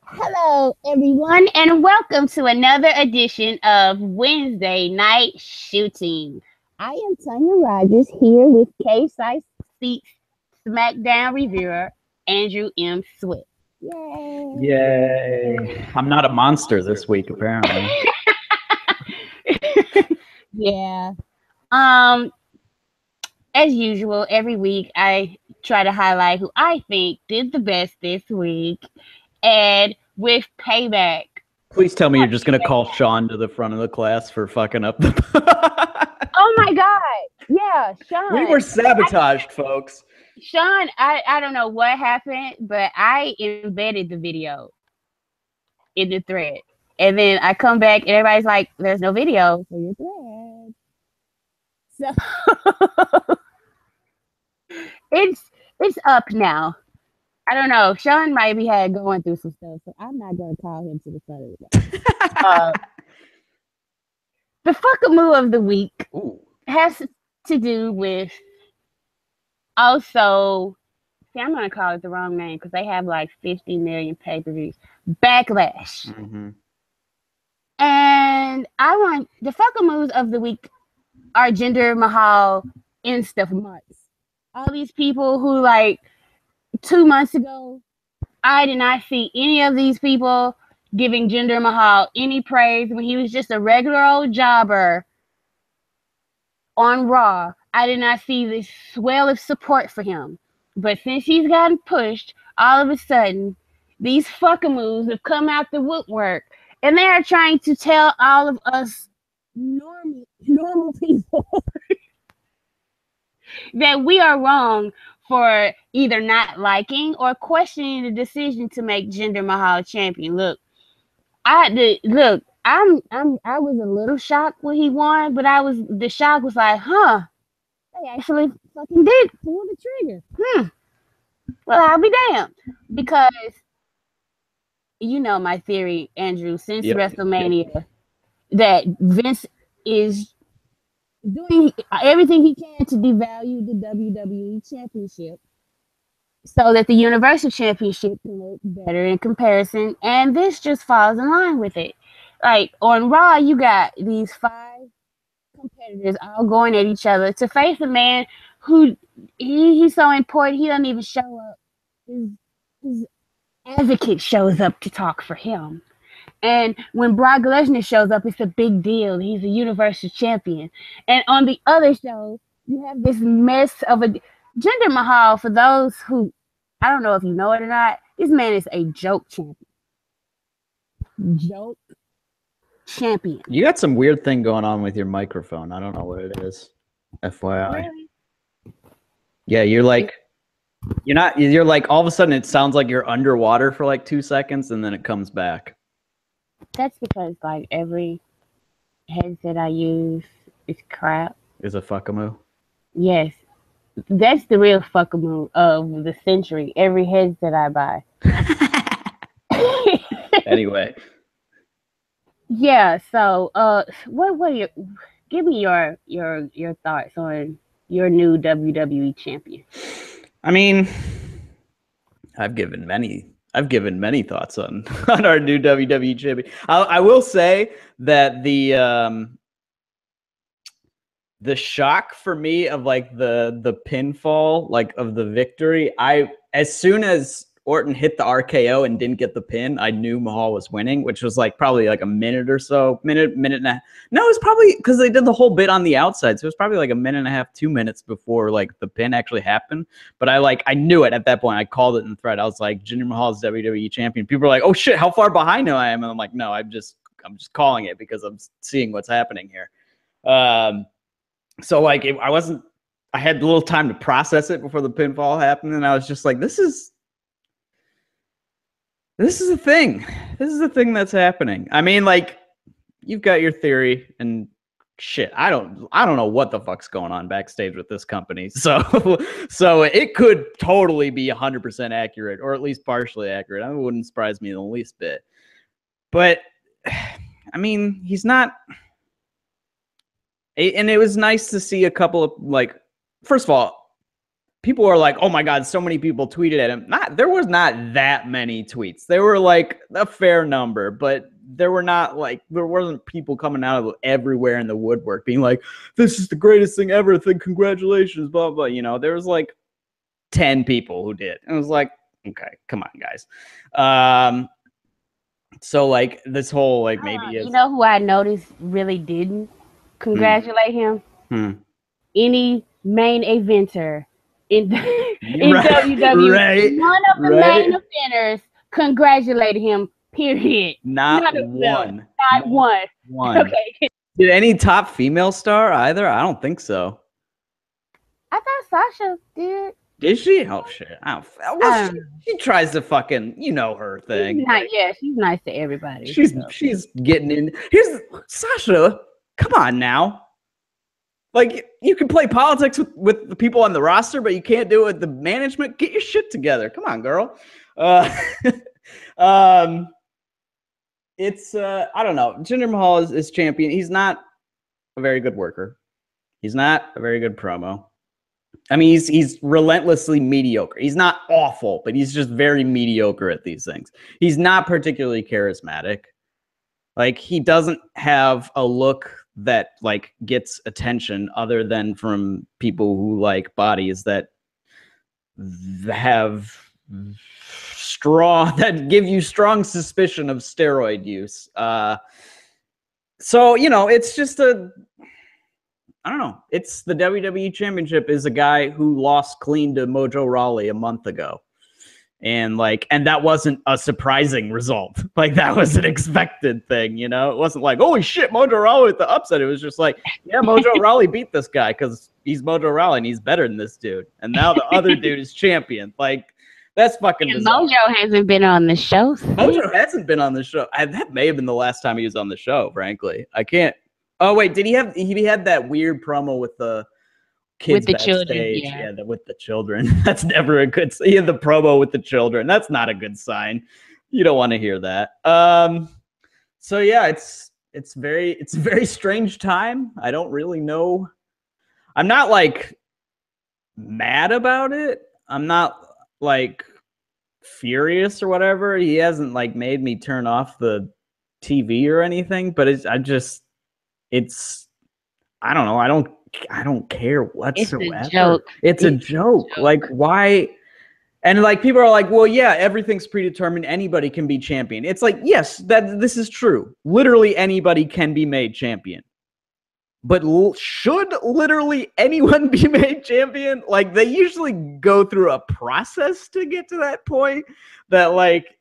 Hello, everyone, and welcome to another edition of Wednesday Night Shooting. I am Tonya Rogers here with K-Site Seats SmackDown reviewer Andrew M. Swift. Yay! Yay! I'm not a monster this week, apparently. Yeah. As usual, every week I try to highlight who I think did the best this week, and with payback. Please tell me you're just going to call Sean to the front of the class for fucking up the... Oh my God. Yeah, Sean. We were sabotaged, folks. Sean, I don't know what happened, but I embedded the video in the thread. And then I come back and everybody's like, there's no video for your thread. So it's up now. I don't know. Sean might be going through some stuff, so I'm not going to call him to the front of the The fuckamoo of the week has to do with also, I'm going to call it the wrong name because they have like 50 million pay-per-views. Backlash. Mm-hmm. And I want the fuckamoos of the week are Jinder Mahal Insta months. All these people who, like, 2 months ago, I did not see any of these people giving Jinder Mahal any praise when he was just a regular old jobber on Raw. I did not see this swell of support for him. But since he's gotten pushed, all of a sudden, these fuckamoos have come out the woodwork, and they are trying to tell all of us normal people that we are wrong for either not liking or questioning the decision to make Jinder Mahal champion. Look, I was a little shocked when he won, but the shock was like, they actually fucking did pull the trigger. Well, I'll be damned. Because you know my theory, Andrew, since WrestleMania, that Vince is doing everything he can to devalue the WWE Championship so that the Universal Championship can look better in comparison, and this just falls in line with it. Like, on Raw, you got these 5 competitors all going at each other to face a man who he's so important he doesn't even show up. His advocate shows up to talk for him. And when Brock Lesnar shows up, it's a big deal. He's a Universal Champion. And on the other show, you have this mess of a Jinder Mahal. For those who, I don't know if you know it or not, this man is a joke champion. Joke champion. You got some weird thing going on with your microphone. I don't know what it is. FYI. Really? Yeah, you're like all of a sudden it sounds like you're underwater for like 2 seconds and then it comes back. That's because like every headset I use is crap. Is a fuckamoo? Yes. That's the real fuckamoo of the century. Every headset I buy. Anyway. Yeah, so what are your give me your thoughts on your new WWE champion. I mean, I've given many thoughts on our new WWE champion. I will say that the shock for me of like the pinfall, like of the victory, as soon as Orton hit the RKO and didn't get the pin, I knew Mahal was winning, which was like probably like a minute or so, minute and a half. No, it was probably because they did the whole bit on the outside. So it was probably like a minute and a half, 2 minutes before like the pin actually happened. But I knew it at that point. I called it in the thread. I was like, Jinder Mahal is WWE champion. People were like, oh shit, how far behind I am? And I'm like, no, I'm just calling it because I'm seeing what's happening here. So like I had a little time to process it before the pinfall happened. And I was just like, this is a thing. This is a thing that's happening. I mean, like, you've got your theory and shit. I don't know what the fuck's going on backstage with this company. So it could totally be 100% accurate, or at least partially accurate. It wouldn't surprise me in the least bit. But I mean, he's not. And it was nice to see a couple of, like, first of all, people are like, oh my God, so many people tweeted at him. There was not that many tweets. There were like a fair number, but there wasn't people coming out of everywhere in the woodwork being like, this is the greatest thing ever. Congratulations, blah, blah. You know, there was like 10 people who did. And it was like, okay, come on, guys. So like this whole like maybe you know who I noticed really didn't congratulate him? Any main eventer in WWE. Right, none of the main eventers congratulated him. Period. Not one. Not one. Okay. Did any top female star either? I don't think so. I thought Sasha did. Did she? Oh shit! She tries to fucking, you know, her thing. She's nice to everybody. She's getting in. Here's Sasha. Come on now. Like, you can play politics with the people on the roster, but you can't do it with the management. Get your shit together. Come on, girl. It's I don't know. Jinder Mahal is champion. He's not a very good worker. He's not a very good promo. I mean, he's relentlessly mediocre. He's not awful, but he's just very mediocre at these things. He's not particularly charismatic. Like, he doesn't have a look that like gets attention other than from people who like bodies that give you strong suspicion of steroid use. So, you know, it's just I don't know. It's the WWE Championship is a guy who lost clean to Mojo Rawley a month ago. And that wasn't a surprising result. Like, that was an expected thing, you know? It wasn't like, holy shit, Mojo Rawley with the upset. It was just like, yeah, Mojo Rawley beat this guy because he's Mojo Rawley and he's better than this dude. And now the other dude is champion. Like, that's fucking bizarre. Mojo hasn't been on the show. Mojo hasn't been on the show. That may have been the last time he was on the show, frankly. I can't. Oh, wait, he had that weird promo with the kids with the backstage. Children, with the children. That's never a good sign. He had the promo with the children. That's not a good sign. You don't want to hear that. So yeah, it's a very strange time. I don't really know. I'm not like mad about it. I'm not like furious or whatever. He hasn't like made me turn off the TV or anything, but I don't know. I don't care whatsoever. It's a joke. Like, why? And like, people are like, well, yeah, everything's predetermined. Anybody can be champion. It's like, yes, this is true. Literally anybody can be made champion. But should literally anyone be made champion? Like, they usually go through a process to get to that point that like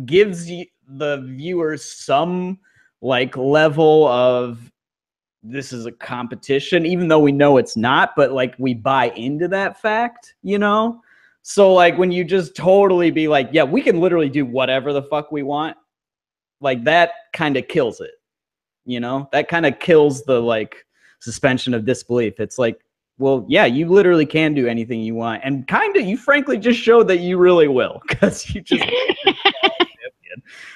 gives the viewers some like level of, this is a competition, even though we know it's not, but like we buy into that fact, you know? So like when you just totally be like, yeah, we can literally do whatever the fuck we want, like that kind of kills it, you know? That kind of kills the like suspension of disbelief. It's like, well, yeah, you literally can do anything you want. And kind of, you frankly just showed that you really will, because you just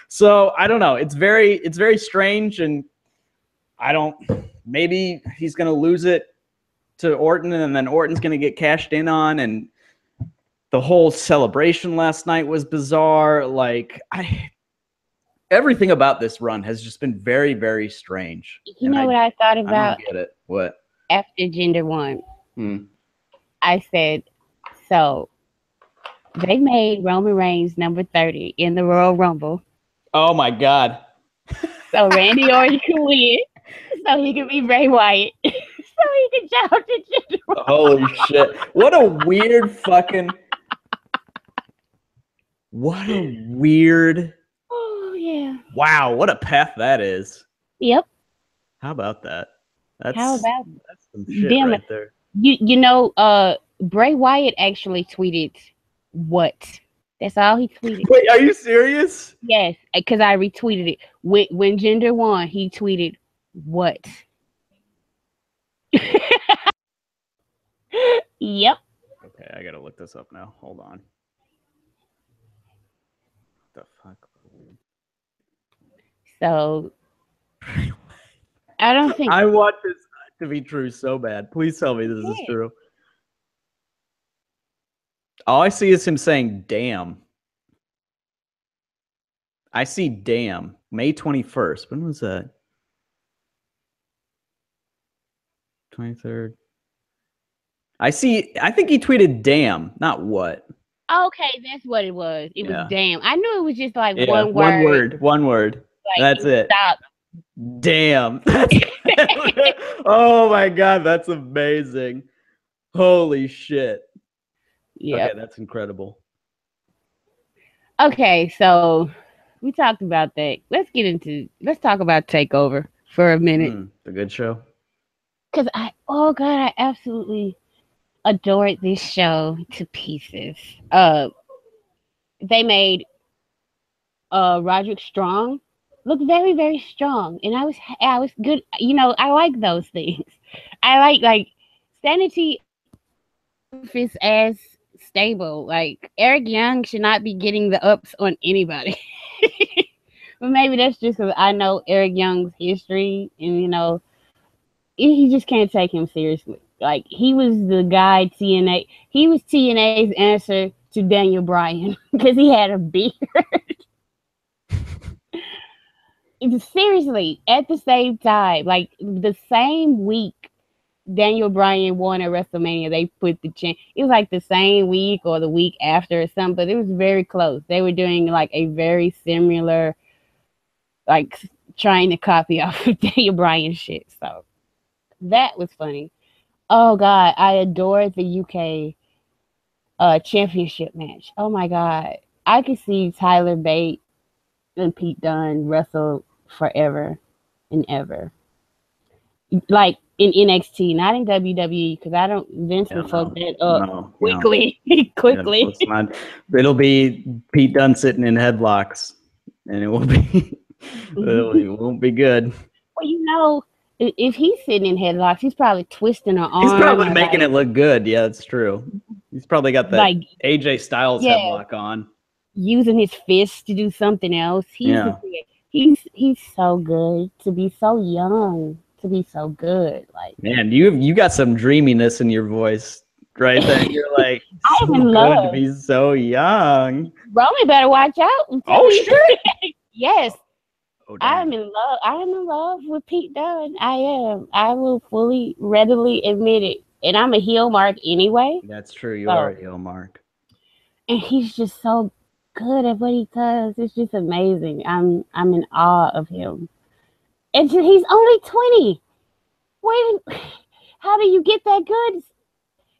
So I don't know. It's very strange, and maybe he's going to lose it to Orton, and then Orton's going to get cashed in on, and the whole celebration last night was bizarre. Like, everything about this run has just been very, very strange. You know what I thought about? I don't get it. What? After Jinder won, I said, so they made Roman Reigns number 30 in the Royal Rumble. Oh my God. So Randy Orton can win. So he can be Bray Wyatt. So he can jump to Jinder. Holy shit. What a weird fucking... What a weird... Oh, yeah. Wow, what a path that is. Yep. How about that? That's some shit right there. You know, Bray Wyatt actually tweeted what? That's all he tweeted. Wait, are you serious? Yes, because I retweeted it. When Jinder won, he tweeted what? Yep. Okay, I gotta look this up now. Hold on. What the fuck? So I don't think I want this to be true so bad. Please tell me this is true. All I see is him saying "damn." I see "damn." May 21st. When was that? 23rd. I think he tweeted "damn," not what. Okay, that's what it was. It was Yeah. damn. I knew it was just like Yeah. one One word. word. One word. Like That's it. Stop. Damn. That's oh my God. That's amazing. Holy shit. Yeah. Okay. That's incredible. Okay, so we talked about that. Let's talk about Takeover for a minute. The good show. Cause oh God, I absolutely adored this show to pieces. They made Roderick Strong look very, very strong, and I was good. You know, I like those things. I like Sanity is as stable. Like Eric Young should not be getting the ups on anybody. But maybe that's just because I know Eric Young's history, and you know, he just can't take him seriously. Like he was the guy TNA. He was TNA's answer to Daniel Bryan because he had a beard. Seriously, at the same time, like the same week Daniel Bryan won at WrestleMania, they put the champ. It was like the same week or the week after or something, but it was very close. They were doing like a very similar, like trying to copy off of Daniel Bryan shit. So that was funny. Oh God, I adored the UK championship match. Oh my God, I could see Tyler Bate and Pete Dunne wrestle forever and ever. Like in NXT, not in WWE, because I don't. Vince would fuck that up quickly. Quickly. Yeah, it'll be Pete Dunne sitting in headlocks, and it will be. It won't be good. Well, you know, if he's sitting in headlocks, he's probably twisting her arm. He's probably making it look good. Yeah, that's true. He's probably got that like AJ Styles headlock on, using his fists to do something else. He's so good to be so young, to be so good. Like, man, you got some dreaminess in your voice right there. You're like, I'm in love to be so young. Roman better watch out. Oh shit! Yes. Oh, I'm in love. I'm in love with Pete Dunne. I am. I will fully, readily admit it. And I'm a heel mark anyway. That's true. You are a heel mark. And he's just so good at what he does. It's just amazing. I'm in awe of him. And he's only 20. Wait, how do you get that good?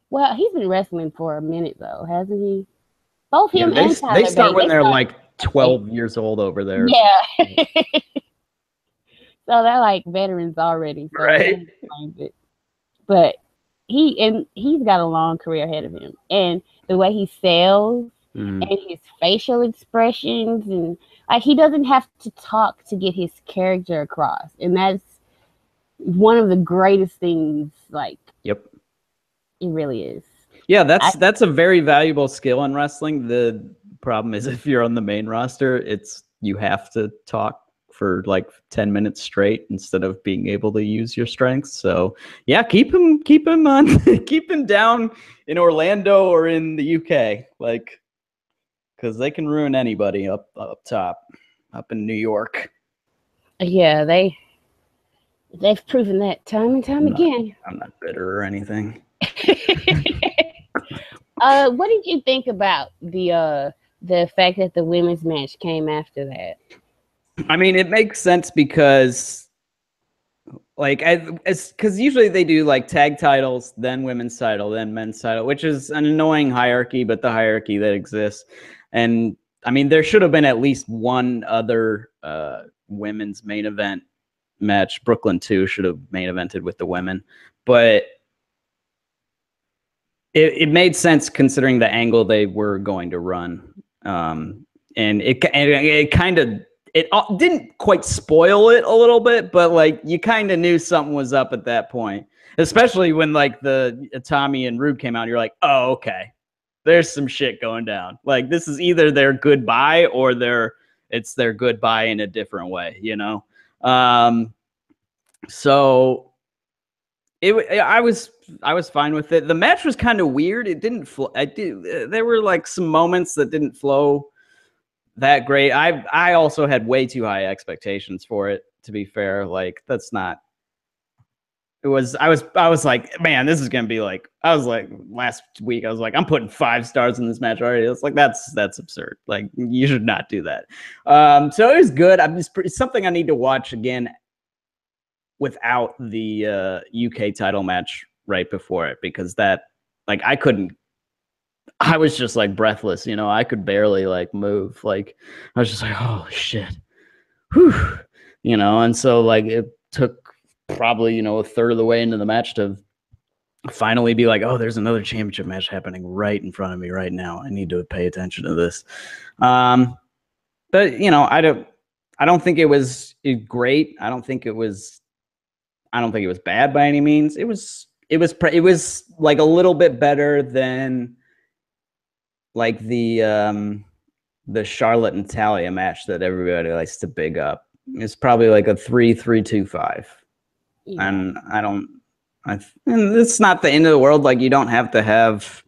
Well, he's been wrestling for a minute though, hasn't he? Both him and Tyler they start when they're like 12 years old over there. Yeah. So they're like veterans already. So right. But he's got a long career ahead of him. And the way he sells and his facial expressions, and like he doesn't have to talk to get his character across. And that's one of the greatest things, like, yep, it really is. Yeah, that's a very valuable skill in wrestling. The problem is if you're on the main roster, you have to talk for like 10 minutes straight instead of being able to use your strengths. So yeah, keep him on keep him down in Orlando or in the UK, like, because they can ruin anybody up top, up in New York. Yeah, they've proven that time and time again. I'm not bitter or anything. What did you think about the fact that the women's match came after that? I mean, it makes sense because, like, because usually they do like tag titles, then women's title, then men's title, which is an annoying hierarchy, but the hierarchy that exists. And I mean, there should have been at least one other women's main event match. Brooklyn 2 should have main evented with the women, but it made sense considering the angle they were going to run. And it kind of, it didn't quite spoil it a little bit, but like you kind of knew something was up at that point, especially when like the Tommy and Rude came out. You're like, oh, okay, there's some shit going down. Like this is either their goodbye or it's their goodbye in a different way, you know? So I was was fine with it. The match was kind of weird. It didn't flow. There were like some moments that didn't flow that great. I also had way too high expectations for it, to be fair. Like, that's not. It was. I was like, man, this is gonna be like. I was like last week. I was like, I'm putting 5 stars in this match already. It's like that's absurd. Like, you should not do that. So it was good. It's something I need to watch again without the UK title match right before it, because that, like, I was just like breathless, you know. I could barely like move. Like, I was just like, oh shit, whew, you know. And so like it took probably, you know, a third of the way into the match to finally be like, oh, there's another championship match happening right in front of me right now. I need to pay attention to this. But you know, I don't think it was great. I don't think it was bad by any means. It was like a little bit better than like the Charlotte and Talia match that everybody likes to big up. It's probably like a 3.325. Yeah. And and it's not the end of the world. Like, you don't have to have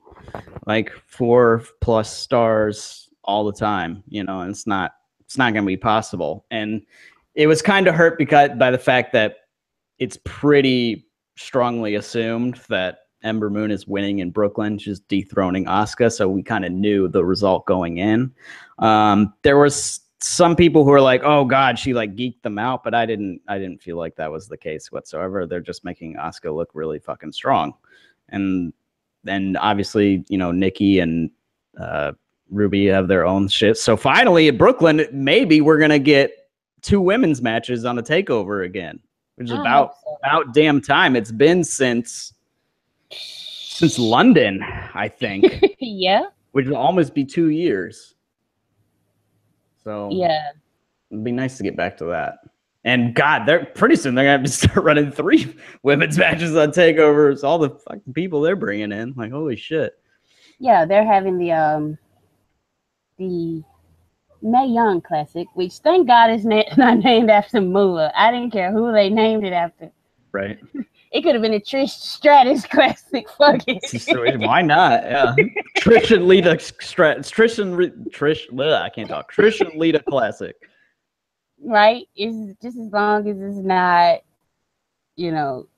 like 4+ stars all the time, you know, and it's not going to be possible. And it was kind of hurt by the fact that it's pretty strongly assumed that Ember Moon is winning in Brooklyn, just dethroning Asuka. So we kind of knew the result going in. There was some people who were like, oh God, she like geeked them out, but I didn't feel like that was the case whatsoever. They're just making Asuka look really fucking strong. And then obviously, you know, Nikki and Ruby have their own shit. So finally at Brooklyn, maybe we're going to get 2 women's matches on a takeover again, which is about damn time. It's been since London, I think. Yeah. Which will almost be 2 years. So yeah, it'd be nice to get back to that. And God, pretty soon they're gonna have to start running 3 women's matches on takeovers. All the fucking people they're bringing in, like, holy shit. Yeah, they're having the Mae Young Classic, which thank God is not named after Moolah. I didn't care who they named it after. Right. It could have been a Trish Stratus Classic. Fuck it. Why not? Yeah. Trish and Lita I can't talk. Trish and Lita Classic. Right? It's just as long as it's not, you know.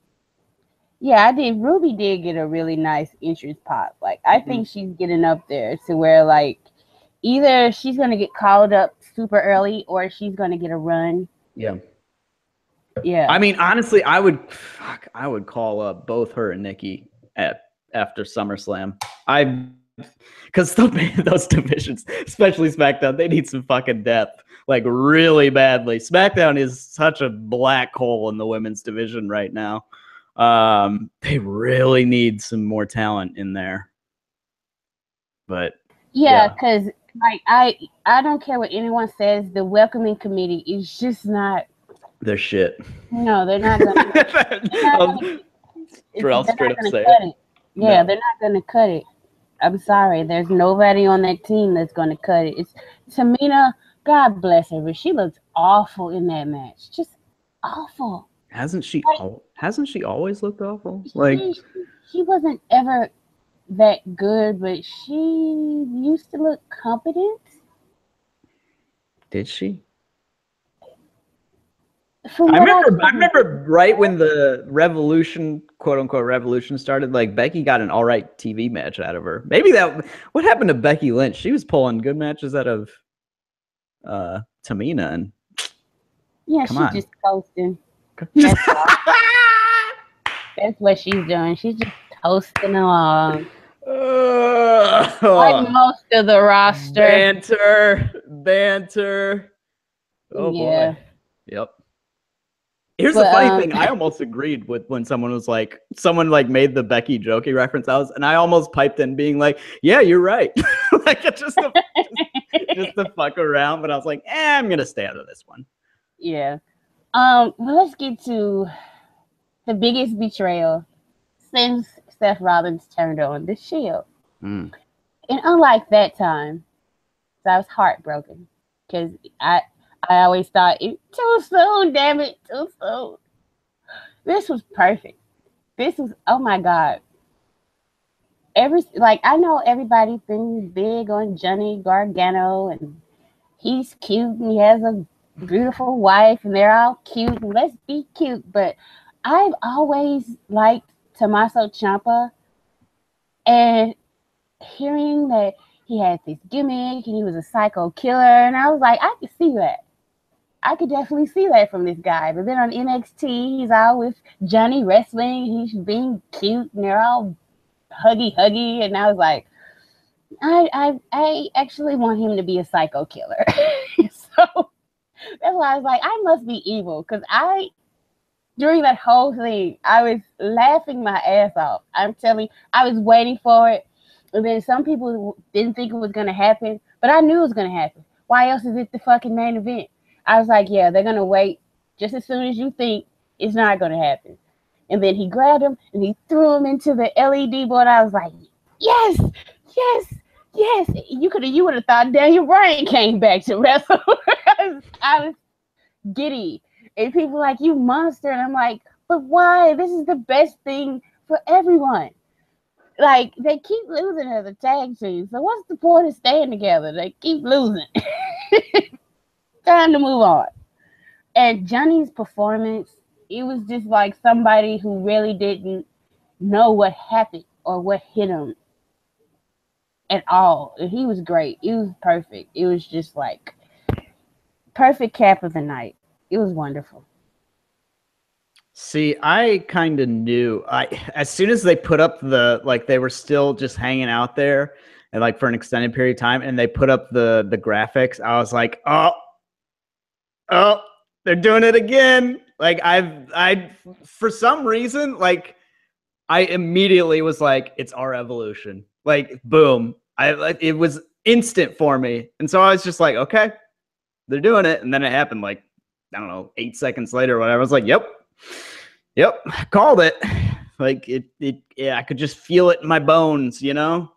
Yeah, Ruby did get a really nice entrance pop. Like, I think she's getting up there to where, like, either she's going to get called up super early or she's going to get a run. Yeah. Yeah. I mean, honestly, I would call up both her and Nikki after SummerSlam. Because those divisions, especially SmackDown, they need some fucking depth, like really badly. SmackDown is such a black hole in the women's division right now. They really need some more talent in there. But yeah, because like I don't care what anyone says, the welcoming committee is just not. They're shit. No, they're not gonna. Straight up say it. Yeah, they're not gonna cut it. I'm sorry. There's nobody on that team that's gonna cut it. It's Tamina. God bless her, but she looked awful in that match. Just awful. Hasn't she always looked awful? Like, she wasn't ever that good, but she used to look competent. Did she? I remember right when the revolution, quote unquote revolution, started, like, Becky got an all right TV match out of her. Maybe what happened to Becky Lynch? She was pulling good matches out of Tamina, and just coasting. That's what she's doing. She's just toasting along. Like most of the roster. Banter. Oh yeah. Boy. Yep. Here's the funny thing. I almost agreed with when someone made the Becky jokey reference. I almost piped in being like, yeah, you're right. Like, just to fuck around. But I was like, I'm gonna stay out of this one. Yeah. Well, let's get to the biggest betrayal since Seth Rollins turned on the Shield. And unlike that time, I was heartbroken because I always thought it too soon, damn it, too soon. This was perfect. This was, oh my God. I know everybody's been big on Johnny Gargano, and he's cute and he has a beautiful wife and they're all cute and let's be cute. But I've always liked Tommaso Ciampa, and hearing that he had this gimmick and he was a psycho killer, and I was like, I could see that. I could definitely see that from this guy. But then on NXT, he's out with Johnny wrestling, he's being cute and they're all huggy, and I was like, I actually want him to be a psycho killer. So that's why I was like, I must be evil, because during that whole thing, I was laughing my ass off. I'm telling you, I was waiting for it. And then some people didn't think it was going to happen, but I knew it was going to happen. Why else is it the fucking main event? I was like, yeah, they're going to wait just as soon as you think it's not going to happen. And then he grabbed him and he threw him into the LED board. I was like, yes. You would have thought Daniel Bryan came back to wrestle. I was giddy. And people were like, you monster. And I'm like, but why? This is the best thing for everyone. Like, they keep losing as a tag team. So what's the point of staying together? They keep losing. Time to move on. And Johnny's performance, it was just like somebody who really didn't know what happened or what hit him at all. And he was great. It was perfect. It was just like perfect cap of the night. It was wonderful. See, I kind of knew. As soon as they put up they were still just hanging out there, and like for an extended period of time, and they put up the graphics, I was like, oh, they're doing it again. Like I for some reason, like I immediately was like, it's our evolution. Like, boom. It was instant for me. And so I was just like, okay, they're doing it. And then it happened like, I don't know, 8 seconds later or whatever. I was like, yep, called it. Like I could just feel it in my bones, you know?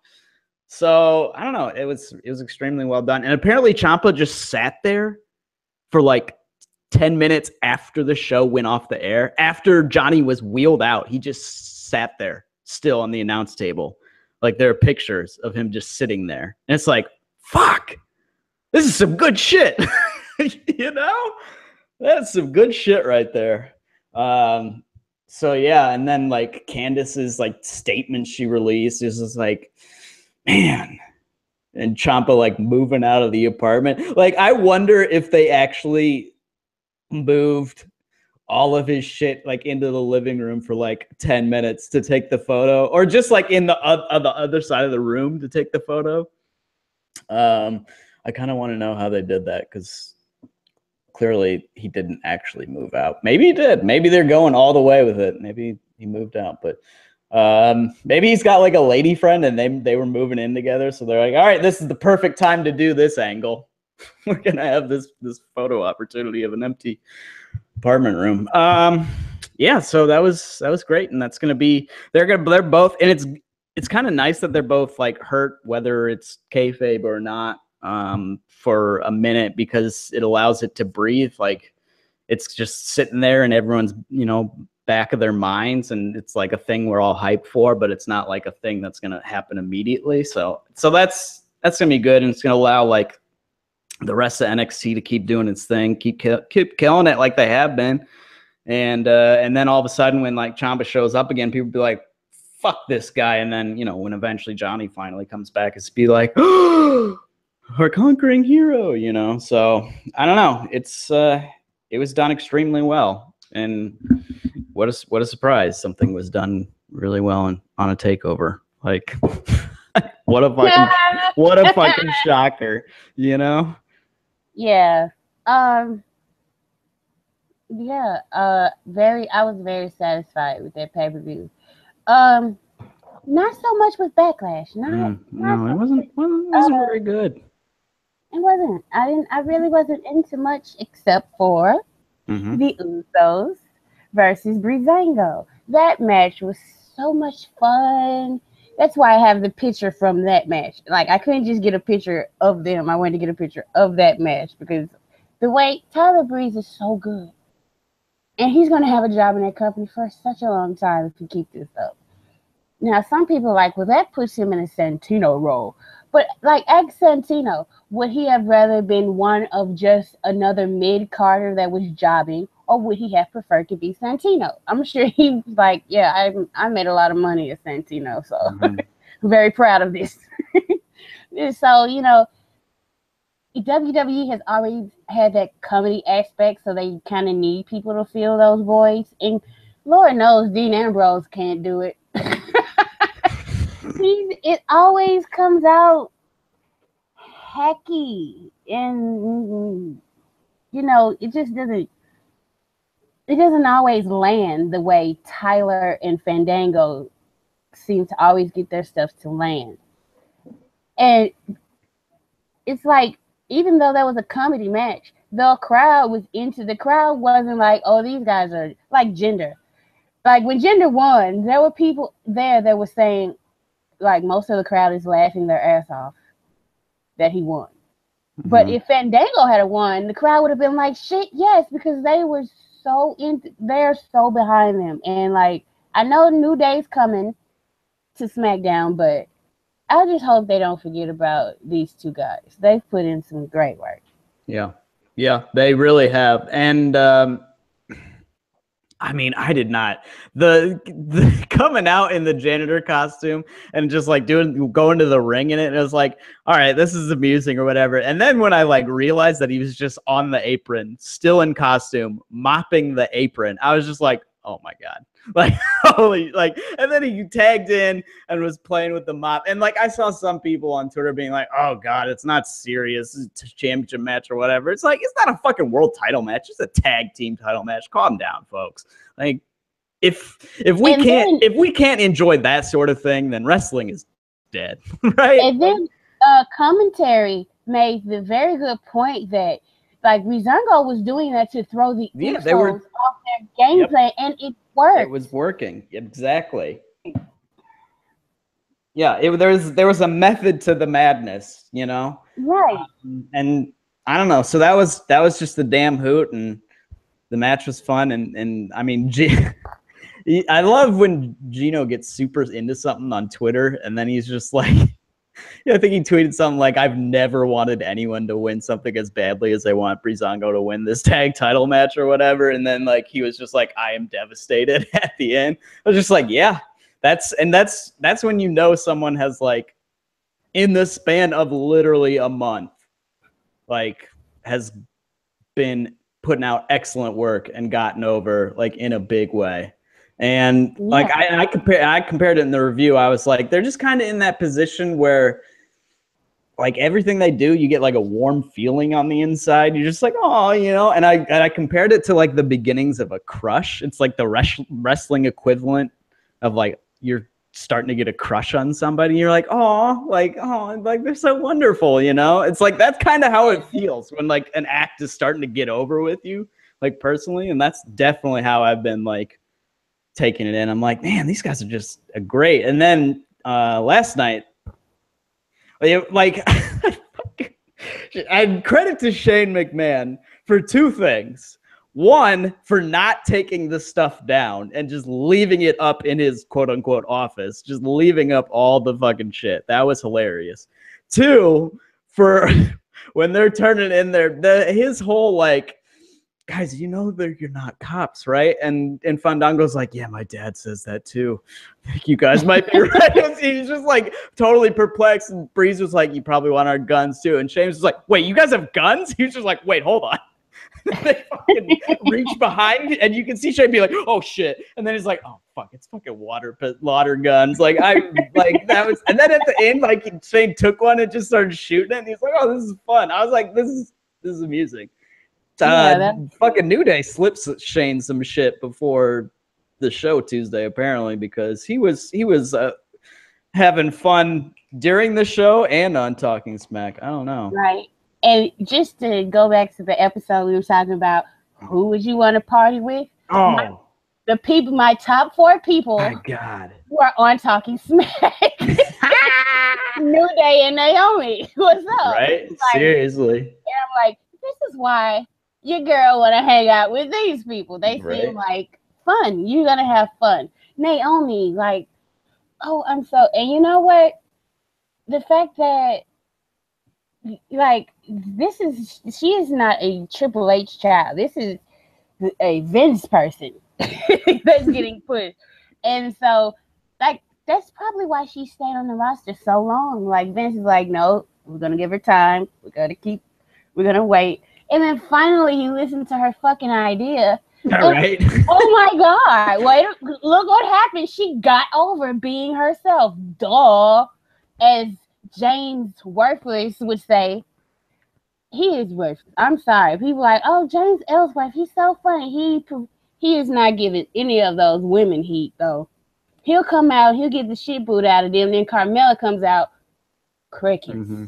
So I don't know. It was extremely well done. And apparently Ciampa just sat there for like 10 minutes after the show went off the air. After Johnny was wheeled out, he just sat there still on the announce table. Like, there are pictures of him just sitting there. And it's like, fuck, this is some good shit. You know? That's some good shit right there. So yeah, and then like Candace's like statement she released is just like, man, and Ciampa like moving out of the apartment. Like, I wonder if they actually moved all of his shit like into the living room for like 10 minutes to take the photo, or just like in the other side of the room to take the photo. I kind of want to know how they did that, because clearly he didn't actually move out. Maybe he did. Maybe they're going all the way with it. Maybe he moved out, but maybe he's got like a lady friend and they were moving in together. So they're like, all right, this is the perfect time to do this angle. We're going to have this photo opportunity of an empty apartment room. Yeah, so that was great. And that's going to be, they're both, and it's kind of nice that they're both like hurt, whether it's kayfabe or not, for a minute, because it allows it to breathe. Like, it's just sitting there and everyone's, you know, back of their minds, and it's like a thing we're all hyped for, but it's not like a thing that's going to happen immediately. So that's going to be good. And it's going to allow like the rest of NXT to keep doing its thing, keep killing it like they have been. And then all of a sudden when like Ciampa shows up again, people be like, fuck this guy. And then, you know, when eventually Johnny finally comes back, it's be like, oh, our conquering hero, you know? So I don't know. It was done extremely well. And what a surprise. Something was done really well on a takeover. Like, what a fucking shocker, you know? Yeah. I was very satisfied with that pay-per-view. Not so much with Backlash. No, it wasn't very good. It wasn't. I really wasn't into much, except for the Usos versus Breezango. That match was so much fun. That's why I have the picture from that match. Like, I couldn't just get a picture of them. I wanted to get a picture of that match, because the way Tyler Breeze is so good. And he's going to have a job in that company for such a long time if he keeps this up. Now, some people are like, well, that puts him in a Santino role. But, like, ex Santino, would he have rather been one of just another mid-carder that was jobbing, or would he have preferred to be Santino? I'm sure he was like, yeah, I made a lot of money at Santino, so I'm very proud of this. So, you know, WWE has always had that comedy aspect, so they kind of need people to fill those voids. And Lord knows Dean Ambrose can't do it. It always comes out hacky, and you know, it doesn't always land the way Tyler and Fandango seem to always get their stuff to land. And it's like, even though that was a comedy match, the crowd wasn't like, oh, these guys are like Jinder. Like when Jinder won, there were people there that were saying, like, most of the crowd is laughing their ass off that he won. Mm-hmm. But if Fandango had won, the crowd would have been like, shit, yes, because they're so behind them. And like, I know New Day's coming to SmackDown, but I just hope they don't forget about these two guys. They've put in some great work. Yeah, they really have. And I mean, I did not. The coming out in the janitor costume and just like going to the ring in it, and it was like, all right, this is amusing or whatever. And then when I like realized that he was just on the apron, still in costume, mopping the apron, I was just like, oh my God. Like, holy, like, and then he tagged in and was playing with the mop. And like, I saw some people on Twitter being like, oh God, it's not serious. It's a championship match or whatever. It's like, it's not a fucking world title match. It's a tag team title match. Calm down, folks. Like, if we can't enjoy that sort of thing, then wrestling is dead. Right. And then commentary made the very good point that like Breezango was doing that to throw the Usos off their game plan, and it worked. It was working. Exactly. Yeah, there was a method to the madness, you know? Right. And I don't know. So that was just the damn hoot, and the match was fun. And I mean, I love when Gino gets super into something on Twitter, and then he's just like, I think he tweeted something like, I've never wanted anyone to win something as badly as I want Breezango to win this tag title match or whatever. And then like, he was just like, I am devastated at the end. I was just like, yeah, that's when you know someone has like, in the span of literally a month, like has been putting out excellent work and gotten over like in a big way. And like I compared it in the review. I was like, they're just kind of in that position where like everything they do, you get like a warm feeling on the inside. You're just like, oh, you know. And I compared it to like the beginnings of a crush. It's like the wrestling equivalent of like you're starting to get a crush on somebody. And you're like, oh, like they're so wonderful, you know. It's like that's kind of how it feels when like an act is starting to get over with you, like personally. And that's definitely how I've been like taking it in. I'm like, man, these guys are just great. And then last night, like, I credit to Shane McMahon for two things. One, for not taking the stuff down and just leaving it up in his quote unquote office, just leaving up all the fucking shit. That was hilarious. Two, for when they're turning in his whole like, guys, you know that you're not cops, right? And Fandango's like, yeah, my dad says that too. I think you guys might be right. He's just like totally perplexed. And Breeze was like, you probably want our guns too. And Shames was like, wait, you guys have guns? He was just like, wait, hold on. They fucking reach behind, and you can see Shane be like, oh shit. And then he's like, oh fuck, it's fucking water guns. Like that was, and then at the end, like Shane took one and just started shooting it. And he's like, oh, this is fun. I was like, this is amusing. Fucking New Day slips Shane some shit before the show Tuesday, apparently, because he was having fun during the show and on Talking Smack. I don't know. Right. And just to go back to the episode we were talking about, who would you want to party with? Oh, my top 4 people. My God. Who are on Talking Smack. New Day and Naomi. What's up? Right? Like, seriously. And I'm like, this is why your girl want to hang out with these people. They Right. seem like fun. You're going to have fun. Naomi, like, oh, and you know what? The fact that, like, she is not a Triple H child. This is a Vince person that's getting pushed. And so, like, that's probably why she stayed on the roster so long. Like, Vince is like, no, we're going to give her time. We're going to wait. And then finally he listened to her fucking idea. All right. Oh my God. Wait, look what happened. She got over being herself. Duh. As James Worthless would say, he is worthless. I'm sorry. People are like, oh, James Ellsworth, he's so funny. He is not giving any of those women heat, though. He'll come out, he'll get the shit booed out of them, then Carmella comes out, crickets. Mm-hmm.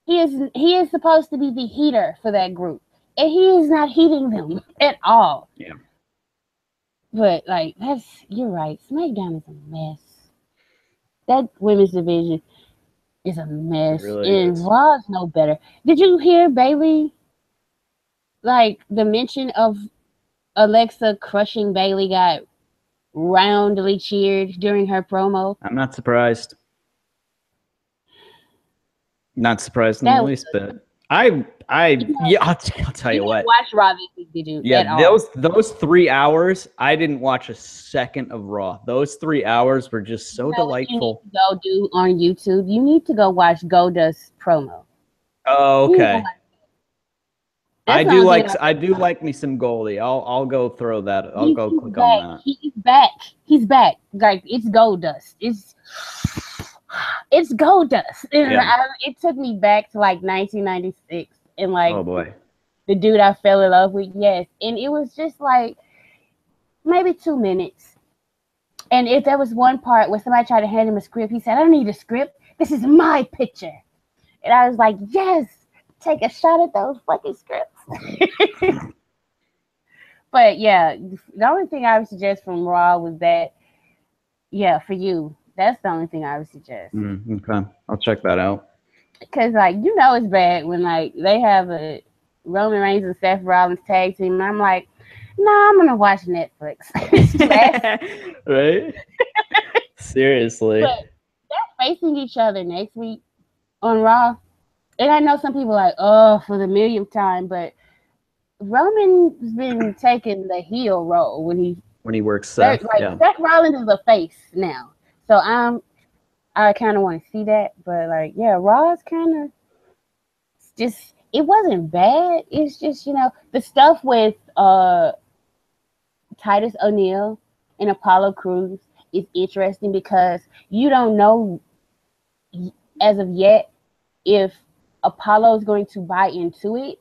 He is supposed to be the heater for that group, and he is not heating them at all. Yeah. But, like, you're right. SmackDown is a mess. That women's division is a mess. Really And is. Raw's no better. Did you hear Bayley? Like, the mention of Alexa crushing Bayley got roundly cheered during her promo. I'm not surprised. Not surprised in the least bit. I'll tell you what. Watch Raw this week, did you? Yeah, those 3 hours, I didn't watch a second of Raw. Those 3 hours were just so delightful. You need to go do on YouTube. You need to go watch Goldust's promo. Oh, okay. I do like me some Goldie. I'll go throw that. I'll go click on that. He's back. He's back. Like, it's Goldust. It's Goldust. It took me back to like 1996 and like, oh boy, the dude I fell in love with. Yes, and it was just like maybe 2 minutes. And if there was one part where somebody tried to hand him a script, he said, "I don't need a script. This is my picture." And I was like, yes, take a shot at those fucking scripts. But yeah, the only thing I would suggest from Raw was that, yeah, for you, that's the only thing I would suggest. Okay, I'll check that out. Because, like, you know it's bad when, like, they have a Roman Reigns and Seth Rollins tag team, and I'm like, nah, I'm going to watch Netflix. Right? Seriously. But they're facing each other next week on Raw. And I know some people are like, oh, for the millionth time, but Roman's been taking the heel role when he works Seth. Seth Rollins is a face now. So I kind of want to see that. But, like, yeah, Raw's kind of just, it wasn't bad. It's just, you know, the stuff with Titus O'Neil and Apollo Crews is interesting because you don't know as of yet if Apollo is going to buy into it,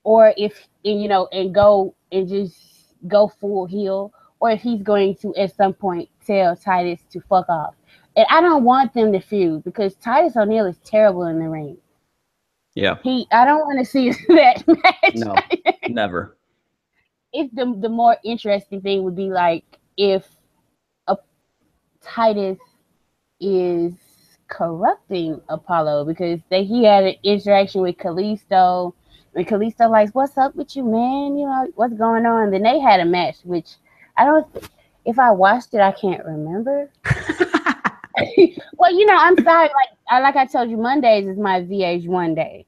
or if, you know, and just go full heel, or if he's going to at some point tell Titus to fuck off. And I don't want them to feud because Titus O'Neil is terrible in the ring. Yeah. I don't want to see that match. No, never. The more interesting thing would be like if Titus is corrupting Apollo, because he had an interaction with Kalisto, and Kalisto like, what's up with you, man? You know, what's going on? Then they had a match, which I don't, if I watched it, I can't remember. Well, you know, I'm sorry. Like I told you, Mondays is my VH1 day.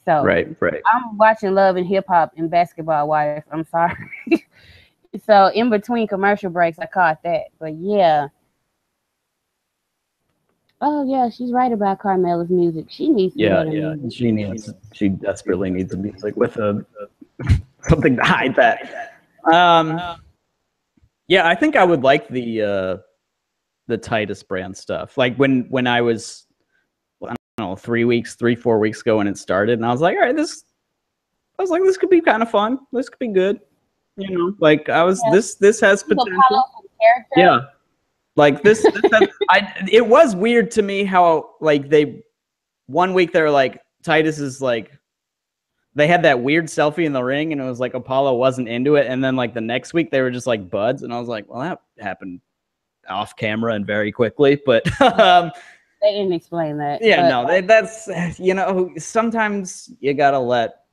So right. I'm watching Love and Hip Hop and Basketball Wife. I'm sorry. So in between commercial breaks, I caught that. But yeah. Oh yeah, she's right about Carmella's music. She needs to music. She desperately needs music with something to hide that. Yeah, I think I would like the Titus brand stuff. Like when I was, I don't know, 3-4 weeks ago when it started, and I was like, all right, this could be kind of fun. This could be good. You know, like this has potential. Yeah. Like this it was weird to me how, like, one week they were like, Titus is like, they had that weird selfie in the ring and it was like Apollo wasn't into it, and then like the next week they were just like buds, and I was like, well, that happened off camera and very quickly, but they didn't explain that. Yeah, no, that's, you know, sometimes you gotta let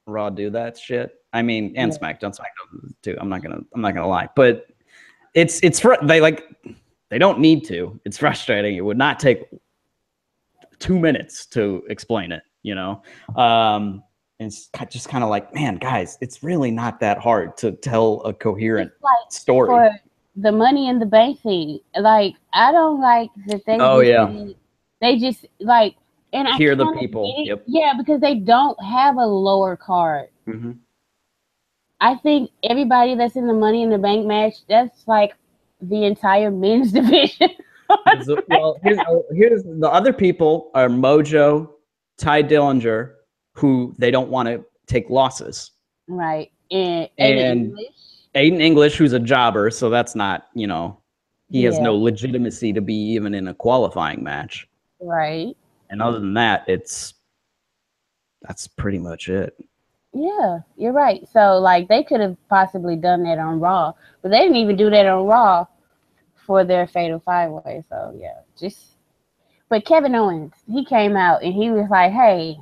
Raw do that shit. I mean, and SmackDown too. I'm not gonna lie, but they don't need to. It's frustrating. It would not take 2 minutes to explain it. It's just kind of like, man, guys, it's really not that hard to tell a coherent story. For the Money in the Bank thing, like, I don't like that they just like, and hear the people. Yep. Yeah, because they don't have a lower card. Mm-hmm. I think everybody that's in the Money in the Bank match, that's like the entire men's division. Well, here's the other people are Mojo, Ty Dillinger, who they don't want to take losses. Right. And Aiden English, who's a jobber, so that's not, he has no legitimacy to be even in a qualifying match. Right. And other than that, that's pretty much it. Yeah, you're right. So, like, they could have possibly done that on Raw, but they didn't even do that on Raw for their Fatal 5-Way. So, yeah, but Kevin Owens, he came out and he was like, hey,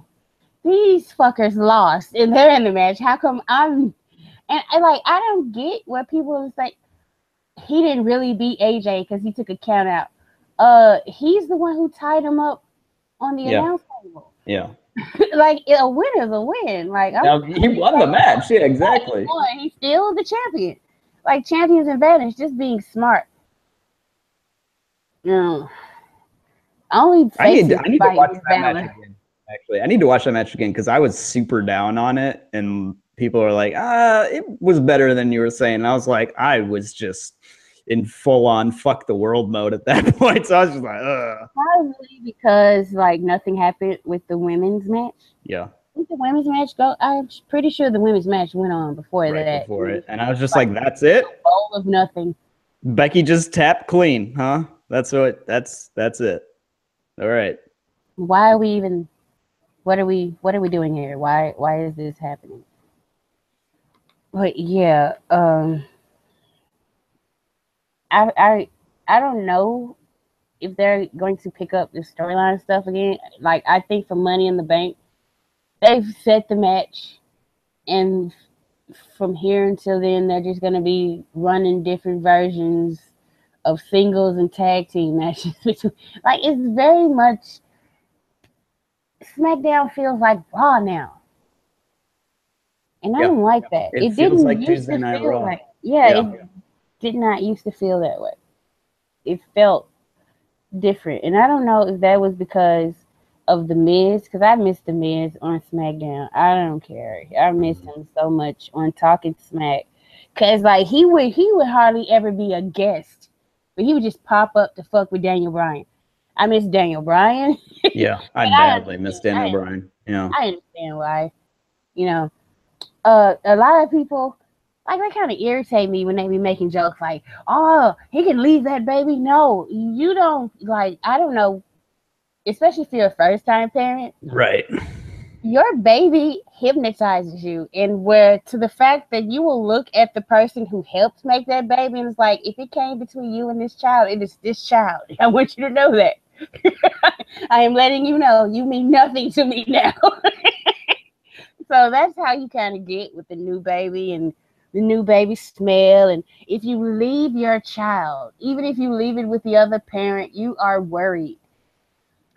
these fuckers lost and they're in the match. How come I don't get what people say. He didn't really beat AJ because he took a count out. He's the one who tied him up on the announce table. Yeah. Like, a winner's a win. Like, he won the match. Yeah, exactly. He's still the champion. Like, champions advantage, just being smart. No. Only I need to watch that match again. Actually, I need to watch that match again because I was super down on it, and people are like, it was better than you were saying. And I was like, I was just in full-on fuck the world mode at that point. So I was just like, ugh. Probably because, like, nothing happened with the women's match. Yeah. Did the women's match go? I'm pretty sure the women's match went on before that. Before it. And I was just like, that's it? A bowl of nothing. Becky just tapped clean, huh? That's it. All right. Why are we even... What are we doing here? Why is this happening? But yeah, I don't know if they're going to pick up the storyline stuff again. Like, I think for Money in the Bank, they've set the match, and from here until then, they're just gonna be running different versions of singles and tag team matches. Like, it's very much. SmackDown feels like Raw now. And I don't like that. It didn't like used to feel Raw. Like it did not used to feel that way. It felt different. And I don't know if that was because of The Miz, because I missed The Miz on SmackDown. I don't care. I miss him so much on Talking Smack. Because, like, he would hardly ever be a guest. But he would just pop up to fuck with Daniel Bryan. I miss Daniel Bryan. Yeah, I badly miss Daniel Bryan. Yeah, I understand why. A lot of people, like, they kind of irritate me when they be making jokes like, "Oh, he can leave that baby." No, you don't. Like, I don't know, especially if you're a first-time parent. Right. Your baby hypnotizes you, and where to the fact that you will look at the person who helped make that baby, and it's like, if it came between you and this child, it is this child. I want you to know that. I am letting you know you mean nothing to me now. So that's how you kind of get with the new baby and the new baby smell. And if you leave your child, even if you leave it with the other parent, you are worried.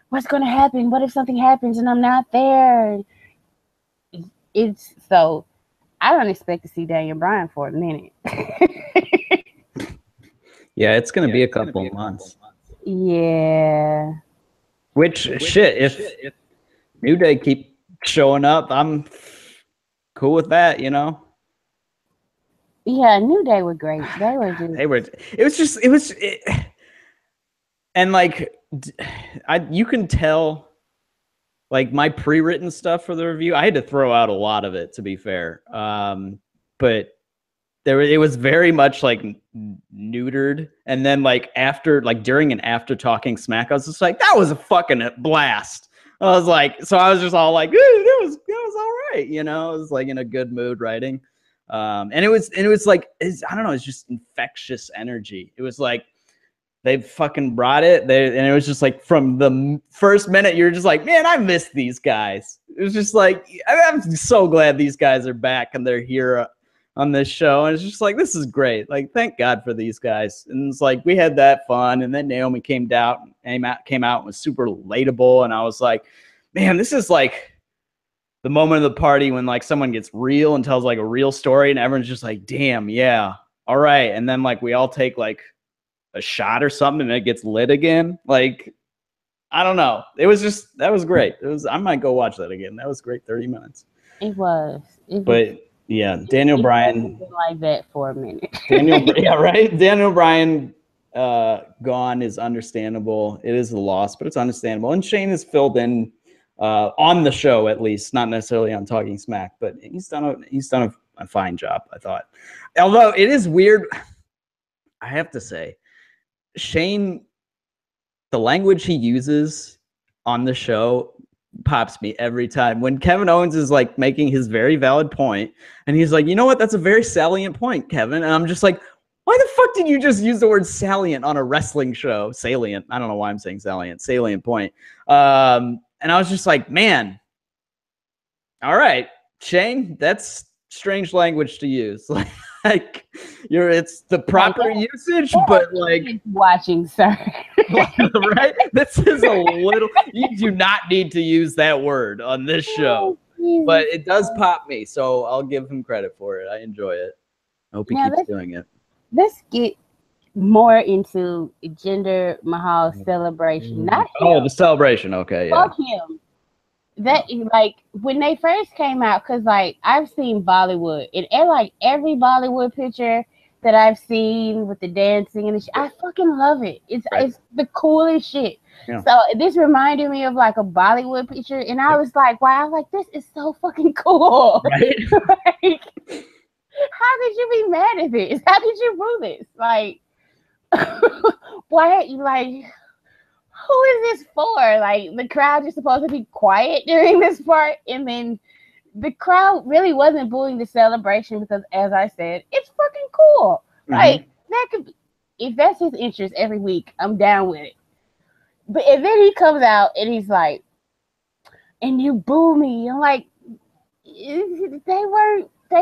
What's going to happen? What if something happens and I'm not there? It's so I don't expect to see Daniel Bryan for a minute. Yeah, it's going to be a couple months. Yeah. Which shit, if New Day keep showing up, I'm cool with that, Yeah, New Day were great. And like, you can tell, like, my pre-written stuff for the review, I had to throw out a lot of it, to be fair. But it was very much like neutered. And then like during and after Talking Smack, I was just like, that was a fucking blast. I was just all like, it was all right. It was like in a good mood writing. And it was like, I don't know, it's just infectious energy. It was like, they fucking brought it. And it was just like from the first minute, you're just like, man, I miss these guys. It was just like, I'm so glad these guys are back and they're here on this show. And it's just like, this is great. Like, thank God for these guys. And it's like, we had that fun. And then Naomi came out and was super relatable. And I was like, man, this is like the moment of the party when like someone gets real and tells like a real story and everyone's just like, damn, yeah. All right. And then like we all take like a shot or something and it gets lit again. Like, I don't know. It was just, that was great. I might go watch that again. That was great. 30 minutes. It was. But yeah, Daniel Bryan. Like that for a minute. Yeah, right. Daniel Bryan gone is understandable. It is a loss, but it's understandable. And Shane is filled in on the show, at least, not necessarily on Talking Smack, but he's done a fine job, I thought. Although it is weird, I have to say, Shane, the language he uses on the show pops me every time. When Kevin Owens is like making his very valid point, and he's like, you know what? That's a very salient point, Kevin. And I'm just like, why the fuck did you just use the word salient on a wrestling show? Salient. I don't know why I'm saying salient. Salient point. And I was just like, man, all right, Shane, that's strange language to use. Like it's the proper usage, but like watching, sir. Right? This is a little, you do not need to use that word on this show. But it does pop me, so I'll give him credit for it. I enjoy it. I hope he keeps doing it. Let's get more into Jinder Mahal celebration. Not him. The celebration. Okay, yeah. Fuck him. That, like, when they first came out, because like I've seen Bollywood, and like every Bollywood picture that I've seen with the dancing and the shit, I fucking love it. It's the coolest shit. Yeah. So this reminded me of like a Bollywood picture, and I was like, wow, like this is so fucking cool. Right? Like, how could you be mad at this? How could you boo this? Like, why? Like, who is this for? Like, the crowd is supposed to be quiet during this part, and then the crowd really wasn't booing the celebration because, as I said, it's fucking cool. Mm-hmm. Like, that could be, if that's his interest every week, I'm down with it. But and then he comes out and he's like, and you boo me. I'm like, they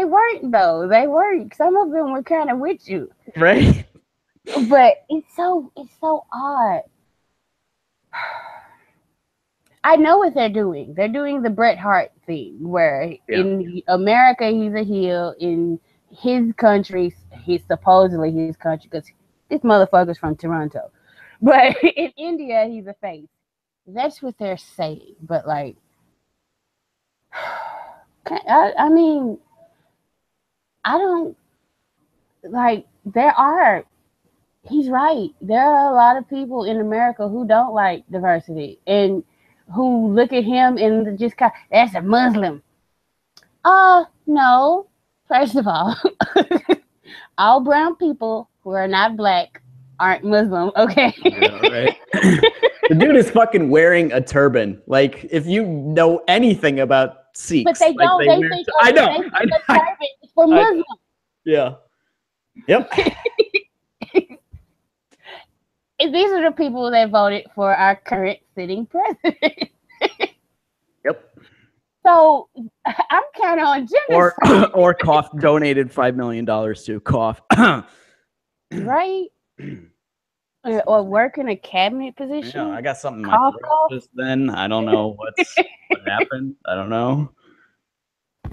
weren't though. They weren't. Some of them were kind of with you. Right. But it's so odd. I know what they're doing. They're doing the Bret Hart thing, where in America he's a heel, in his country, he's supposedly his country, because this motherfucker's from Toronto. But in India, he's a face. That's what they're saying. But like, I mean, I don't like. He's right. There are a lot of people in America who don't like diversity and who look at him and just kind of, that's a Muslim. No. First of all brown people who are not black aren't Muslim, okay? Yeah, right. The dude is fucking wearing a turban. Like, if you know anything about Sikhs. But they don't. Like, they think I know. The turban is for Muslims. Yeah. Yep. And these are the people that voted for our current sitting president. Yep. So I'm kind of on Jimmy's side. Or Cough donated $5 million to Cough. Right? Or work in a cabinet position. Yeah, I got something in my throat just then. I don't know what happened. I don't know.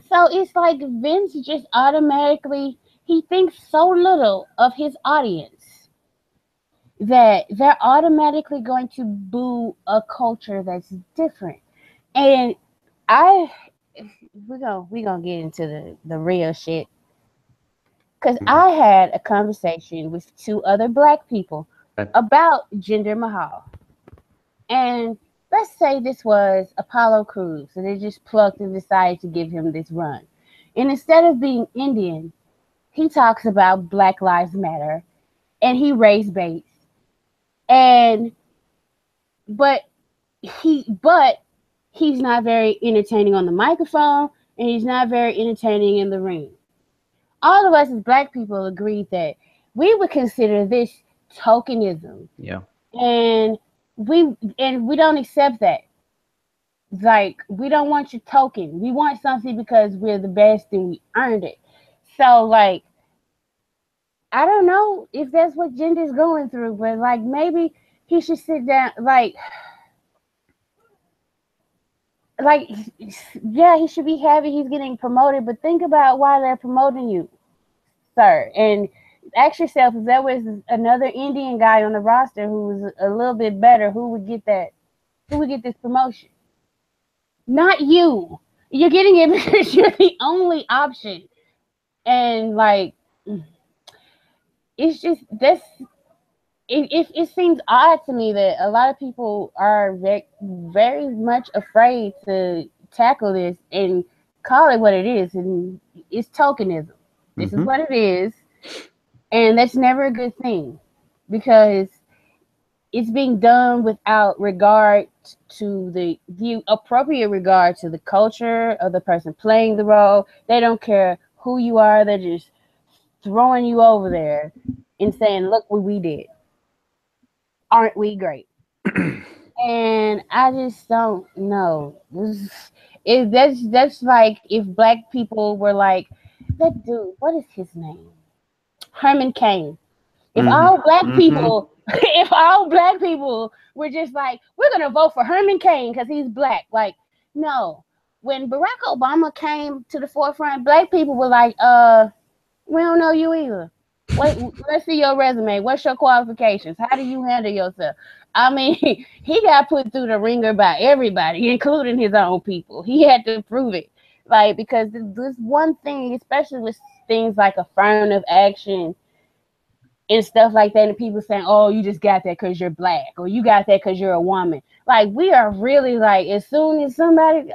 So it's like Vince just automatically, he thinks so little of his audience that they're automatically going to boo a culture that's different. And we're gonna get into the real shit. Because I had a conversation with two other black people about Jinder Mahal. And let's say this was Apollo Crews, and they just plucked and decided to give him this run. And instead of being Indian, he talks about Black Lives Matter, and he race baits. But he's not very entertaining on the microphone, and he's not very entertaining in the ring. All of us as black people agreed that we would consider this tokenism. Yeah. And we don't accept that. Like, we don't want your token. We want something because we're the best and we earned it. So, like, I don't know if that's what Jinder's going through, but like maybe he should sit down. Like, yeah, he should be happy he's getting promoted, but think about why they're promoting you, sir. And ask yourself, if there was another Indian guy on the roster who was a little bit better, who would get that? Who would get this promotion? Not you. You're getting it because you're the only option. And like, it's just this. It seems odd to me that a lot of people are very much afraid to tackle this and call it what it is, and it's tokenism. This is what it is, and that's never a good thing because it's being done without regard to the appropriate regard to the culture of the person playing the role. They don't care who you are. They're just throwing you over there and saying, look what we did. Aren't we great? And I just don't know. That's like if black people were like, that dude, what is his name? Herman Cain. If all black people, if all black people were just like, we're gonna vote for Herman Cain because he's black. Like, no. When Barack Obama came to the forefront, black people were like, we don't know you either. Wait, let's see your resume. What's your qualifications? How do you handle yourself? I mean, he got put through the ringer by everybody, including his own people. He had to prove it. Like, because this one thing, especially with things like affirmative action and stuff like that, and people saying, oh, you just got that because you're black, or you got that because you're a woman. Like, we are really like, as soon as somebody,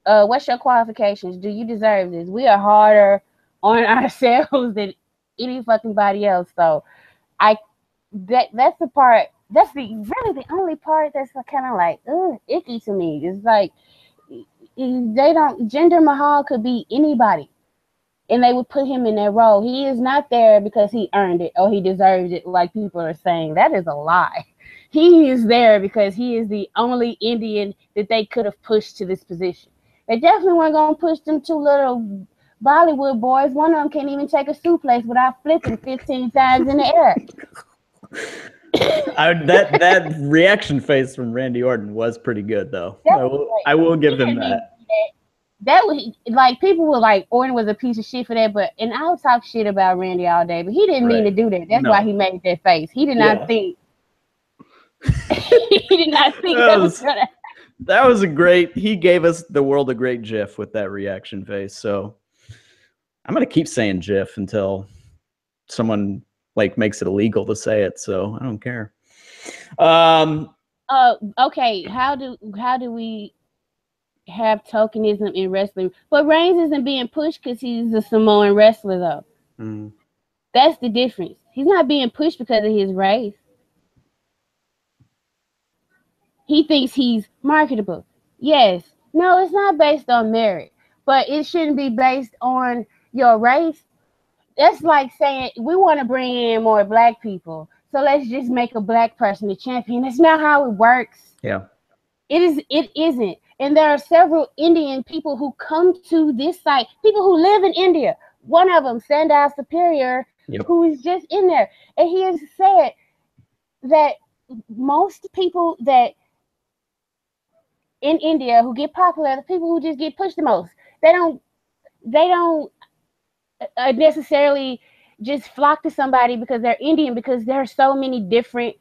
what's your qualifications? Do you deserve this? We are harder on ourselves than any fucking body else. So that's the part, that's really the only part that's kind of like icky to me. It's like Jinder Mahal could be anybody and they would put him in that role. He is not there because he earned it or he deserves it, like people are saying. That is a lie. He is there because he is the only Indian that they could have pushed to this position. They definitely weren't going to push them two little Bollywood boys. One of them can't even take a suplex without flipping 15 times in the air. That reaction face from Randy Orton was pretty good, though. I will give him that. That was like, people were like, Orton was a piece of shit for that, and I'll talk shit about Randy all day, but he didn't mean to do that. That's why he made that face. He did not think. He did not think that was gonna. That was a great. He gave us the world a great GIF with that reaction face. So I'm gonna keep saying GIF until someone like makes it illegal to say it. So I don't care. Okay. How do we have tokenism in wrestling? But Reigns isn't being pushed because he's a Samoan wrestler, though. That's the difference. He's not being pushed because of his race. He thinks he's marketable. Yes. No, it's not based on merit, but it shouldn't be based on your race. That's like saying we want to bring in more black people, so let's just make a black person the champion. That's not how it works. Yeah. It isn't. And there are several Indian people who come to this site, people who live in India. One of them, Sandal Superior, who is just in there. And he has said that most people that in India who get popular, the people who just get pushed the most, they don't necessarily just flock to somebody because they're Indian, because there are so many different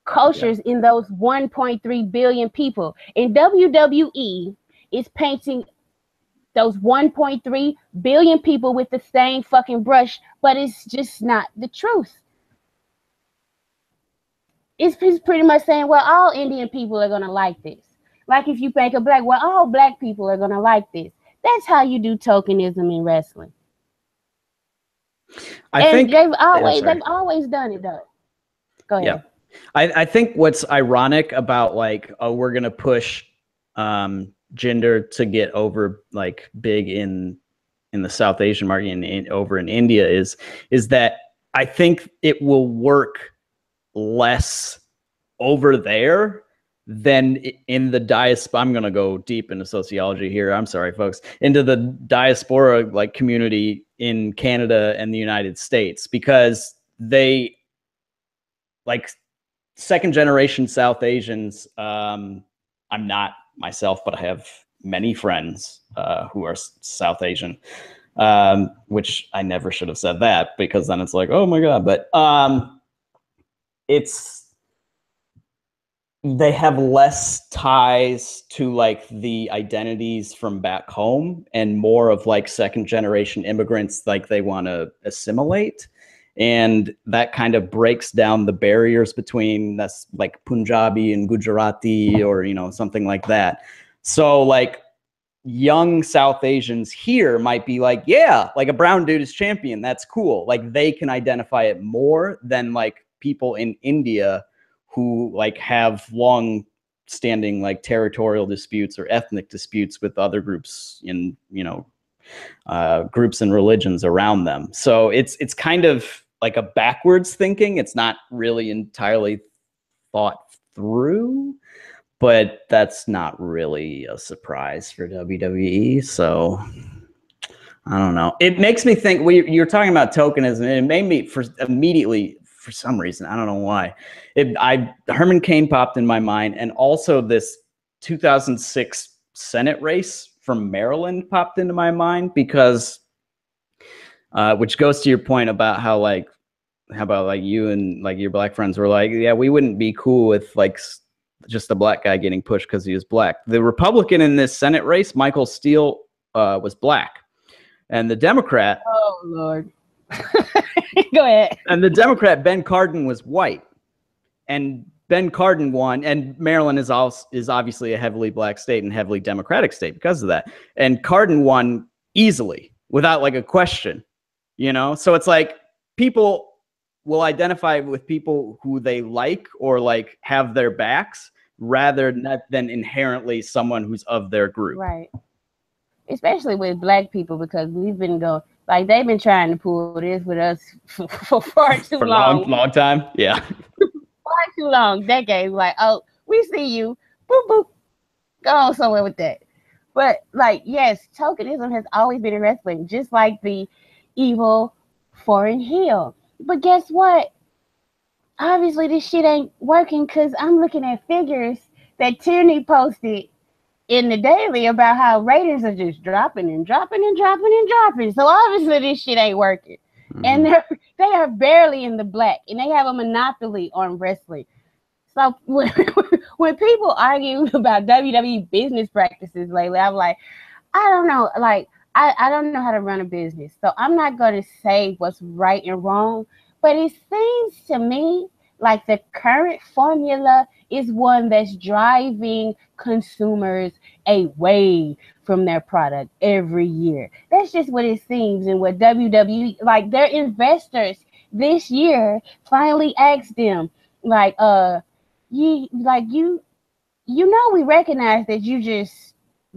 cultures in those 1.3 billion people. And WWE is painting those 1.3 billion people with the same fucking brush, but it's just not the truth. It's pretty much saying, well, all Indian people are gonna like this. Like if you make a black, well, all black people are gonna like this. That's how you do tokenism in wrestling. I think they've always done it, though. Go ahead. Yeah. I think what's ironic about like, oh, we're gonna push Jinder to get over like big in the South Asian market and over in India is that I think it will work less over there than in the diaspora. I'm going to go deep into sociology here. I'm sorry, folks. Into the diaspora like community in Canada and the United States, because they like second generation South Asians. I'm not myself, but I have many friends who are South Asian, which I never should have said that, because then it's like, oh my God. But they have less ties to like the identities from back home and more of like second generation immigrants, like they want to assimilate. And that kind of breaks down the barriers between that's like Punjabi and Gujarati or, you know, something like that. So like young South Asians here might be like, yeah, like a brown dude is champion. That's cool. Like they can identify it more than like people in India who like have long standing like territorial disputes or ethnic disputes with other groups in, you know, groups and religions around them. So it's kind of like a backwards thinking. It's not really entirely thought through, but that's not really a surprise for WWE. So I don't know. It makes me think, you're talking about tokenism, and it made me immediately, for some reason, I don't know why, Herman Cain popped in my mind, and also this 2006 Senate race from Maryland popped into my mind, because which goes to your point about how about like you and like your black friends were like, yeah, we wouldn't be cool with like just a black guy getting pushed because he was black. The Republican in this Senate race, Michael Steele, was black, and the Democrat, oh Lord, go ahead. And the Democrat Ben Cardin was white, and Ben Cardin won. And Maryland is obviously a heavily black state and heavily Democratic state because of that. And Cardin won easily without like a question, you know. So it's like people will identify with people who they like or like have their backs rather than inherently someone who's of their group. Right. Especially with black people, because we've been going, like they've been trying to pull this with us for far too long. Long time. Yeah. Far too long. Decades. Like, oh, we see you. Boop, boop. Go on somewhere with that. But like, yes, tokenism has always been in wrestling, just like the evil foreign heel. But guess what? Obviously, this shit ain't working, because I'm looking at figures that Tierney posted in the daily about how ratings are just dropping and dropping and dropping and dropping. So obviously this shit ain't working. Mm-hmm. And they are barely in the black, and they have a monopoly on wrestling. So when people argue about WWE business practices lately, I'm like, I don't know. Like, I don't know how to run a business. So I'm not going to say what's right and wrong. But it seems to me like the current formula is one that's driving consumers away from their product every year. That's just what it seems. And what WWE, like their investors this year finally asked them, like, you know, we recognize that you just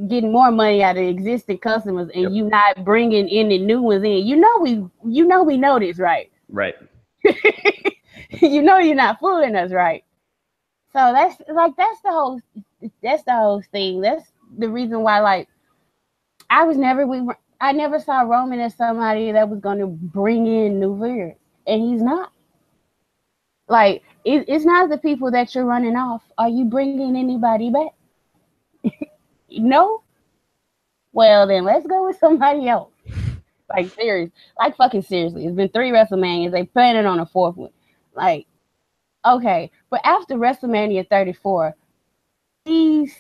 getting more money out of existing customers, and you not bringing any new ones in. You know we know this, right? Right. You know you're not fooling us, right? So that's the whole thing. That's the reason why, like, I never saw Roman as somebody that was going to bring in new viewers, and he's not. Like, it's not the people that you're running off. Are you bringing anybody back? No? Well, then let's go with somebody else. Like, serious. Like, fucking seriously. It's been 3 WrestleManias. They planning on a 4th one. Like, okay. But after WrestleMania 34, please,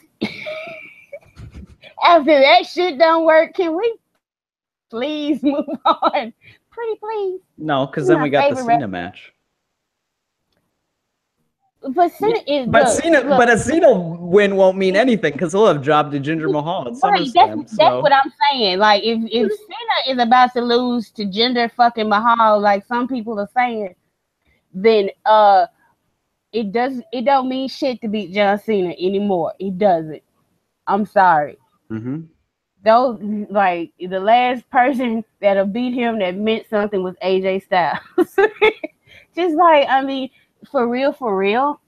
after that shit don't work, can we please move on? Pretty please. No, because then we got the Cena match. But Cena is but a Cena win won't mean anything, because he'll have dropped to Jinder Mahal at SummerSlam. That's what I'm saying. Like, if Cena is about to lose to Jinder fucking Mahal, like some people are saying, then it don't mean shit to beat John Cena anymore. It doesn't. I'm sorry. Mm-hmm. Those, like, the last person that'll beat him that meant something was AJ Styles. Just like, I mean, for real,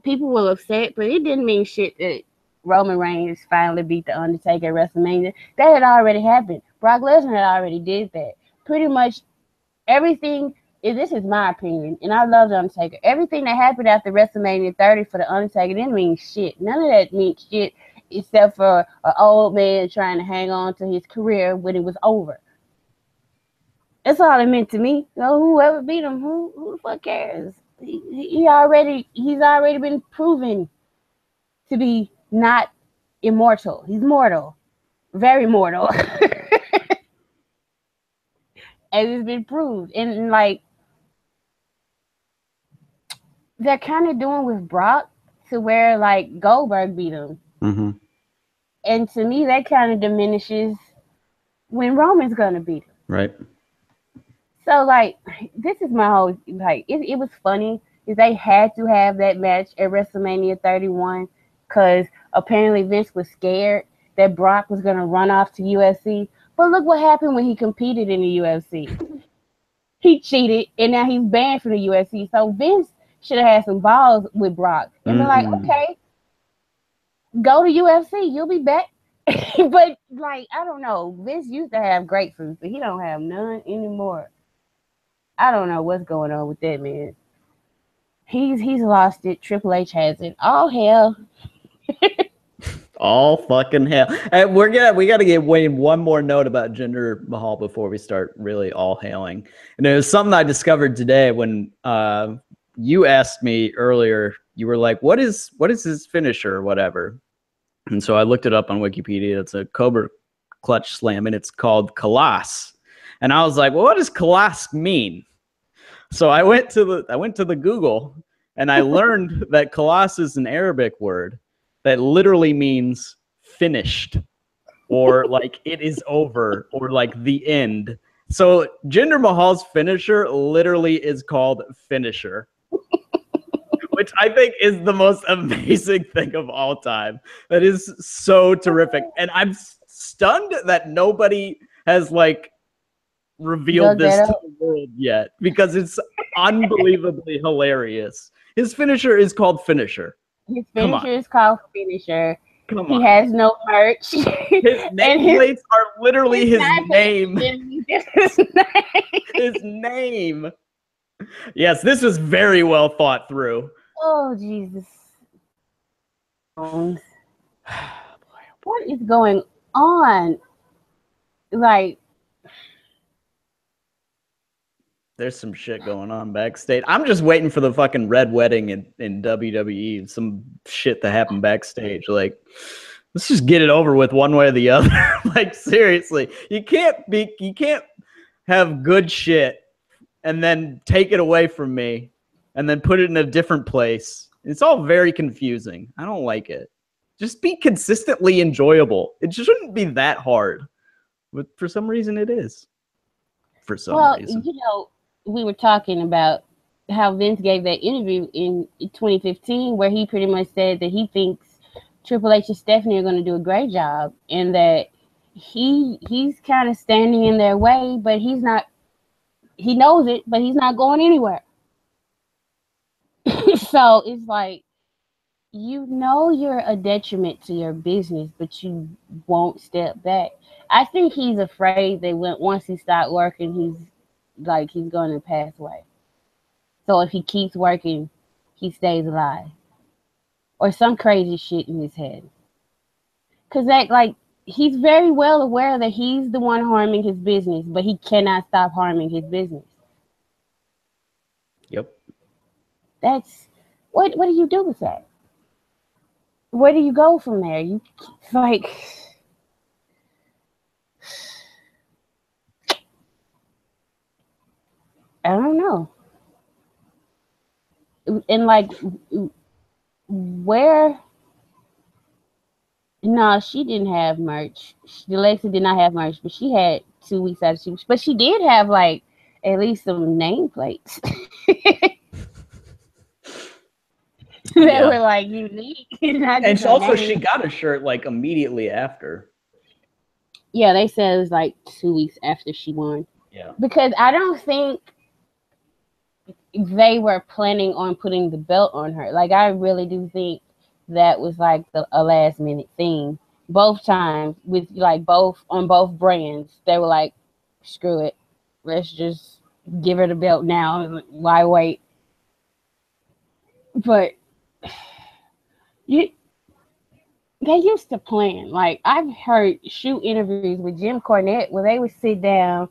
people were upset, but it didn't mean shit that Roman Reigns finally beat The Undertaker at WrestleMania. That had already happened. Brock Lesnar had already did that. Pretty much everything, this is my opinion, and I love The Undertaker. Everything that happened after WrestleMania 30 for The Undertaker didn't mean shit. None of that meant shit except for an old man trying to hang on to his career when it was over. That's all it meant to me. So whoever beat him, who the fuck cares? He's already been proven to be not immortal. He's mortal, very mortal, as it's been proved. And like, they're kind of doing with Brock to where like Goldberg beat him, and to me that kind of diminishes when Roman's gonna beat him. Right. So, like, this is my whole, like, it was funny is they had to have that match at WrestleMania 31 because apparently Vince was scared that Brock was going to run off to UFC. But look what happened when he competed in the UFC. He cheated, and now he's banned from the UFC. So Vince should have had some balls with Brock. And they're like, okay, go to UFC. You'll be back. But, like, I don't know. Vince used to have grapefruit, but he don't have none anymore. I don't know what's going on with that man. He's lost it. Triple H has it. All hell. All fucking hell. And we got to give Wayne one more note about Jinder Mahal before we start really all hailing. And it was something I discovered today when you asked me earlier. You were like, "What is his finisher or whatever?" And so I looked it up on Wikipedia. It's a Cobra Clutch Slam, and it's called Kalas. And I was like, well, what does Kalas mean? So I went to the Google, and I learned that Kalas is an Arabic word that literally means finished, or like it is over, or like the end. So Jinder Mahal's finisher literally is called finisher, which I think is the most amazing thing of all time. That is so terrific. And I'm stunned that nobody has like revealed this to the world yet, because it's unbelievably hilarious. His finisher is called finisher. His finisher is called finisher. Come on. He has no merch. His nameplates are literally his name. His name. Yes, this was very well thought through. Oh, Jesus. What is going on? Like, there's some shit going on backstage. I'm just waiting for the fucking red wedding in WWE. Some shit to happen backstage. Like, let's just get it over with one way or the other. Like, seriously, you can't have good shit and then take it away from me and then put it in a different place. It's all very confusing. I don't like it. Just be consistently enjoyable. It shouldn't be that hard, but for some reason it is. For some reason. You know, we were talking about how Vince gave that interview in 2015 where he pretty much said that he thinks Triple H and Stephanie are going to do a great job, and that he's kind of standing in their way, but he's not. He knows it, but he's not going anywhere. So it's like, you know, you're a detriment to your business, but you won't step back. I think he's afraid that once he starts working, he's going to pass away. So if he keeps working, he stays alive. Or some crazy shit in his head. Because he's very well aware that he's the one harming his business, but he cannot stop harming his business. Yep. That's, what do you do with that? Where do you go from there? I don't know. And where? No, she didn't have merch. Alexa did not have merch, but she had 2 weeks out of shoes. But she did have at least some nameplates that were unique. And also, she got a shirt immediately after. Yeah, they said it was like 2 weeks after she won. Yeah. Because I don't think they were planning on putting the belt on her. Like, I really do think that was like a last minute thing. Both times with like both on both brands, they were like, screw it. Let's just give her the belt now. Why wait? But you they used to plan. Like, I've heard shoot interviews with Jim Cornette where they would sit down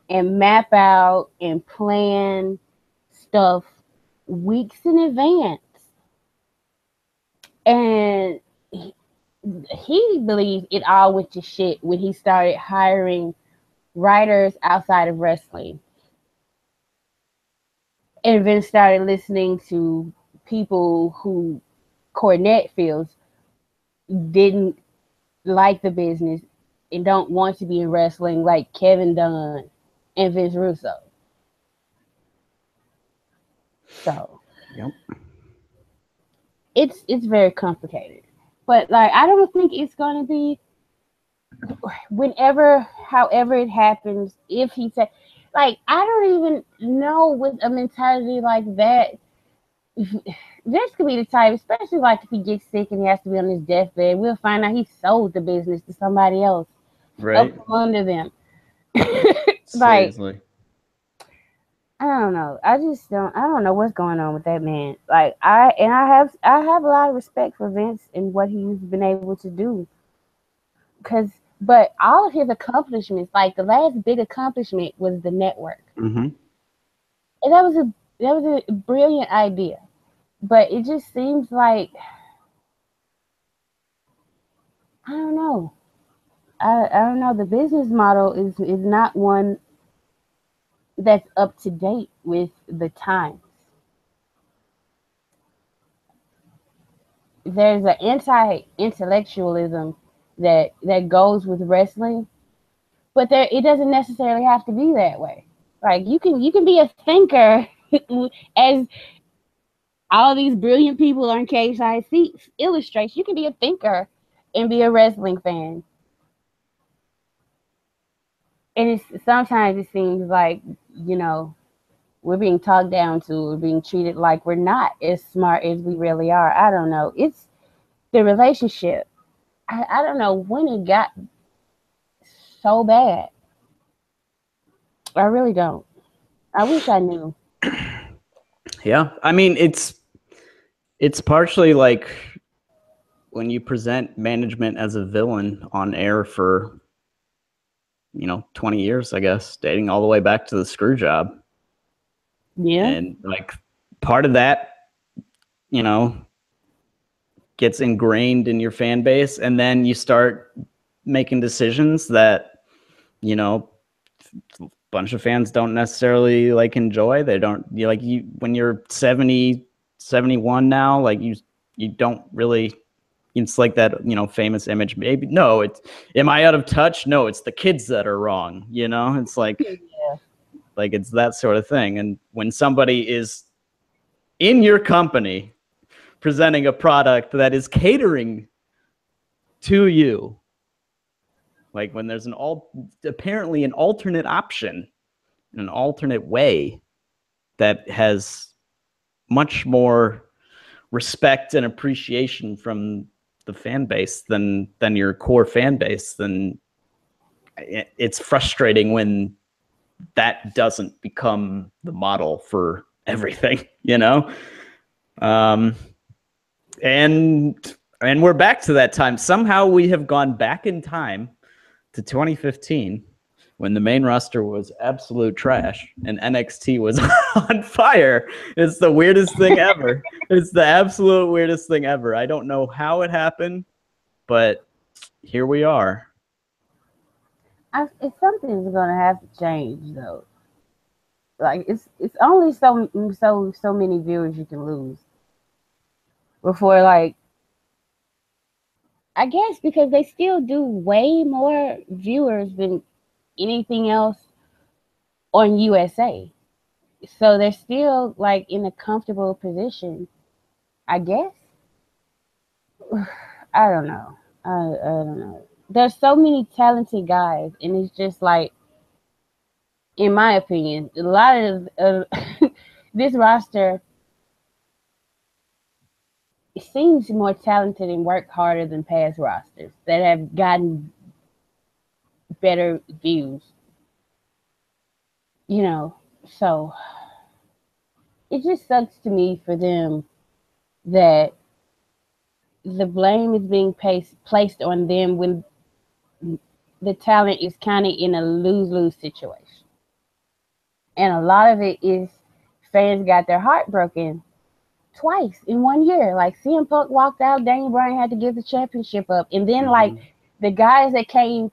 and map out and plan stuff weeks in advance. And he believed it all went to shit when he started hiring writers outside of wrestling. And then started listening to people who Cornette feels didn't like the business and don't want to be in wrestling, like Kevin Dunne and Vince Russo. So Yep. It's very complicated. But like, I don't think it's gonna be however it happens, if he said, like, I don't even know with a mentality like that. This could be the type, especially like if he gets sick and he has to be on his deathbed, we'll find out he sold the business to somebody else. Right. Up from under them. Like, Seriously. I don't know. I don't know what's going on with that man. Like, I have a lot of respect for Vince and what he's been able to do. But all of his accomplishments, like the last big accomplishment was the network. Mm-hmm. And that was a brilliant idea. But it just seems like, I don't know. I don't know. The business model is not one that's up to date with the times. There's an anti-intellectualism that goes with wrestling, but it doesn't necessarily have to be that way. Like, you can be a thinker, as all these brilliant people on Cage Side Seats illustrates. You can be a thinker and be a wrestling fan. And sometimes it seems like, we're being talked down to, we're being treated like we're not as smart as we really are. I don't know. It's the relationship. I don't know when it got so bad. I really don't. I wish I knew. Yeah. I mean, it's partially like when you present management as a villain on air for 20 years, I guess, dating all the way back to the screw job. Yeah. And like part of that, gets ingrained in your fan base, and then you start making decisions that, a bunch of fans don't necessarily like enjoy. They don't, when you're 70, 71 now, like you don't really, it's like that, famous image. Maybe, no, am I out of touch? No, it's the kids that are wrong. It's like, Yeah. like it's that sort of thing. And when somebody is in your company presenting a product that is catering to you, like when there's apparently an alternate option, an alternate way that has much more respect and appreciation from the fan base than your core fan base, then it's frustrating when that doesn't become the model for everything, and we're back to that time. Somehow we have gone back in time to 2015 when the main roster was absolute trash and NXT was on fire. It's the weirdest thing ever. It's the absolute weirdest thing ever. I don't know how it happened, but here we are. Something's gonna have to change, though. Like, it's only so many viewers you can lose before, like, I guess because they still do way more viewers than anything else on USA. So they're still like in a comfortable position, I guess. I don't know. I don't know. there's so many talented guys, and it's just like, in my opinion, a lot of this roster, it seems more talented and work harder than past rosters that have gotten better views. You know, so it just sucks to me for them that the blame is being placed on them when the talent is kind of in a lose-lose situation. And a lot of it is fans got their heart broken twice in 1 year. Like, CM Punk walked out, Daniel Bryan had to give the championship up. And then, like, the guys that came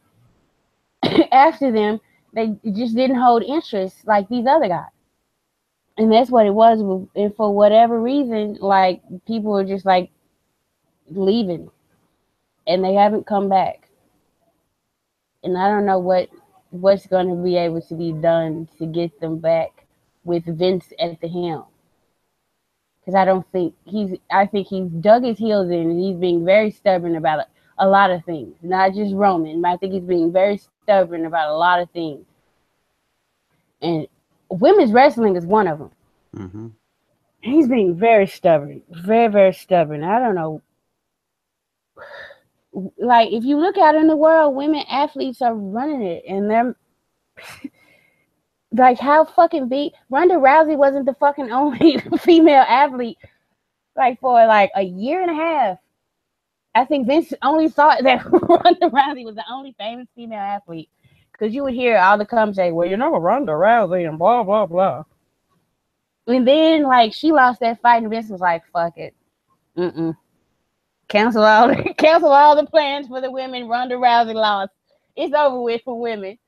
after them, they just didn't hold interest like these other guys. And that's what it was. And for whatever reason, like, people were just, like, leaving. And they haven't come back. And I don't know what's going to be able to be done to get them back with Vince at the helm. Because I think he's dug his heels in, and he's being very stubborn about a lot of things. Not just Roman, but I think he's being very stubborn about a lot of things. And women's wrestling is one of them. Mm-hmm. He's being very stubborn. Very, very stubborn. I don't know. Like, if you look out in the world, women athletes are running it, and they're like, how fucking big. Ronda Rousey wasn't the fucking only female athlete, like, for like a year and a half. I think Vince only thought that Ronda Rousey was the only famous female athlete, because you would hear all the commentators, well, you know, Ronda Rousey and blah blah blah. And then, like, she lost that fight, and Vince was like, fuck it. Cancel all the plans for the women. Ronda Rousey lost. It's over with for women.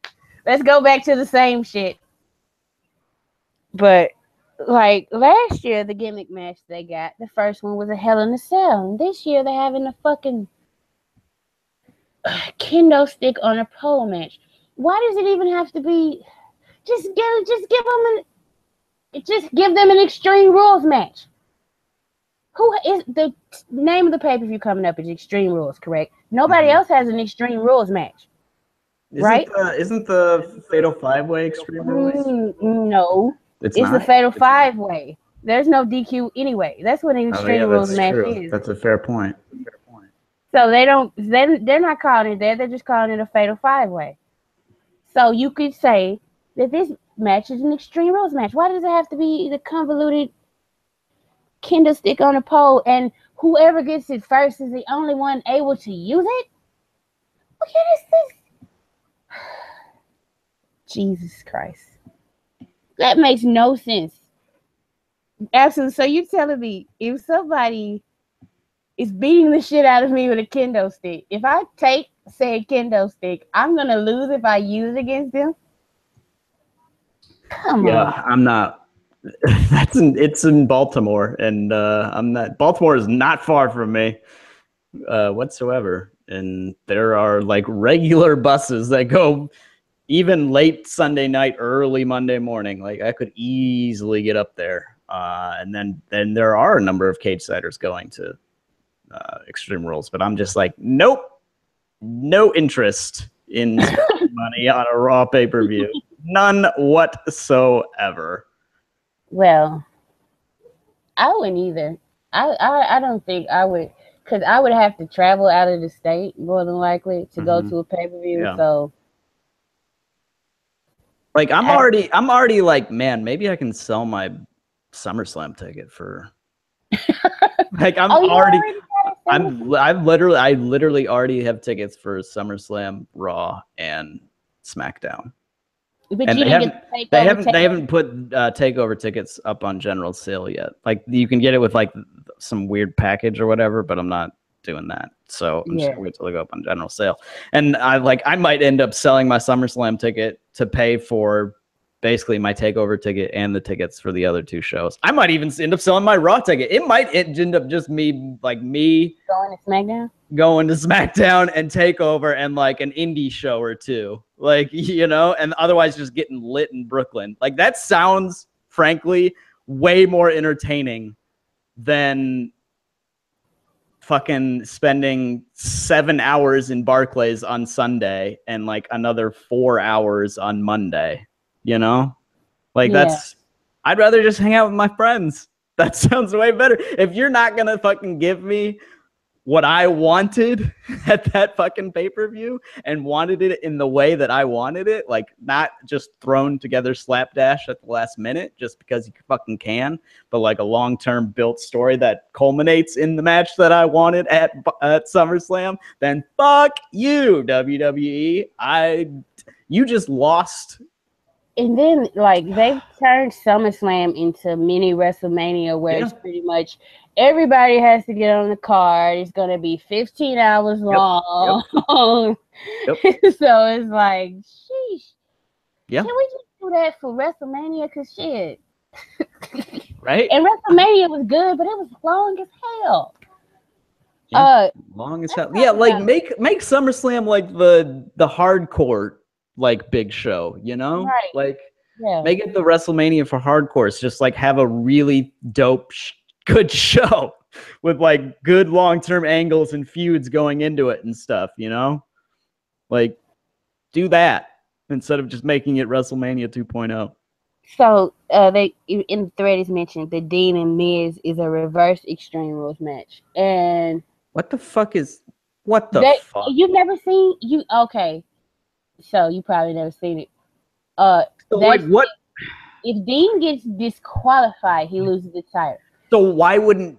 Let's go back to the same shit. But, like, last year, the gimmick match they got, the first one was a Hell in a Cell. And this year, they're having a fucking kendo stick on a pole match. Why does it even have to be? Just give them an Extreme Rules match. Who is the name of the pay-per-view coming up is Extreme Rules, correct? Nobody else has an Extreme Rules match, right? Isn't the Fatal 5-Way Extreme Rules? No, it's the Fatal 5-Way. There's no DQ anyway. That's what an Extreme Rules match is. That's a fair point. So they're not calling it that. They're just calling it a Fatal 5-Way. So you could say that this match is an Extreme Rules match. Why does it have to be the convoluted kendo stick on a pole, and whoever gets it first is the only one able to use it? What is this? Jesus Christ. That makes no sense. Absolutely. So you're telling me if somebody is beating the shit out of me with a kendo stick, if I take, say, a kendo stick, I'm going to lose if I use it against them? Come on. Yeah, I'm not. It's in Baltimore, and I'm not. Baltimore is not far from me whatsoever, and there are like regular buses that go even late Sunday night, early Monday morning. Like, I could easily get up there, and then there are a number of cage-siders going to Extreme Rules, but I'm just like, nope, no interest in spending money on a Raw pay-per-view, none whatsoever. Well, I wouldn't either. I don't think I would, because I would have to travel out of the state more than likely to go to a pay-per-view. Yeah. So, like, I'm already like, man, maybe I can sell my SummerSlam ticket for. Like, I literally already have tickets for SummerSlam, Raw, and SmackDown. But and they haven't put takeover tickets up on general sale yet. Like, you can get it with like some weird package or whatever, but I'm not doing that. So I'm just gonna wait till they go up on general sale. And I might end up selling my SummerSlam ticket to pay for basically my takeover ticket and the tickets for the other two shows. I might even end up selling my Raw ticket. It might end up just me going to SmackDown and Takeover and like an indie show or two, like, you know, and otherwise just getting lit in Brooklyn. Like, that sounds, frankly, way more entertaining than fucking spending 7 hours in Barclays on Sunday and like another 4 hours on Monday, you know? Like I'd rather just hang out with my friends. That sounds way better. If you're not gonna fucking give me what I wanted at that fucking pay-per-view and wanted it in the way that I wanted it, like not just thrown together slapdash at the last minute just because you fucking can, but like a long-term built story that culminates in the match that I wanted at SummerSlam, then fuck you, WWE. You just lost. And then, like, they've turned SummerSlam into mini WrestleMania, where it's pretty much everybody has to get on the card. It's going to be 15 hours long. Yep. So it's like, sheesh. Yeah. Can we just do that for WrestleMania? Because shit. Right? And WrestleMania was good, but it was long as hell. Yeah, long as hell. Yeah, like make SummerSlam like the hardcore like big show, you know? Right. Like make it the WrestleMania for hardcores. Just like have a really dope good show with like good long-term angles and feuds going into it and stuff, you know? Like do that instead of just making it WrestleMania 2.0. So they in the thread is mentioned the Dean and Miz is a reverse Extreme Rules match. And what the fuck? You've never seen okay. So you probably never seen it. So like what? If Dean gets disqualified, he loses the title. So why wouldn't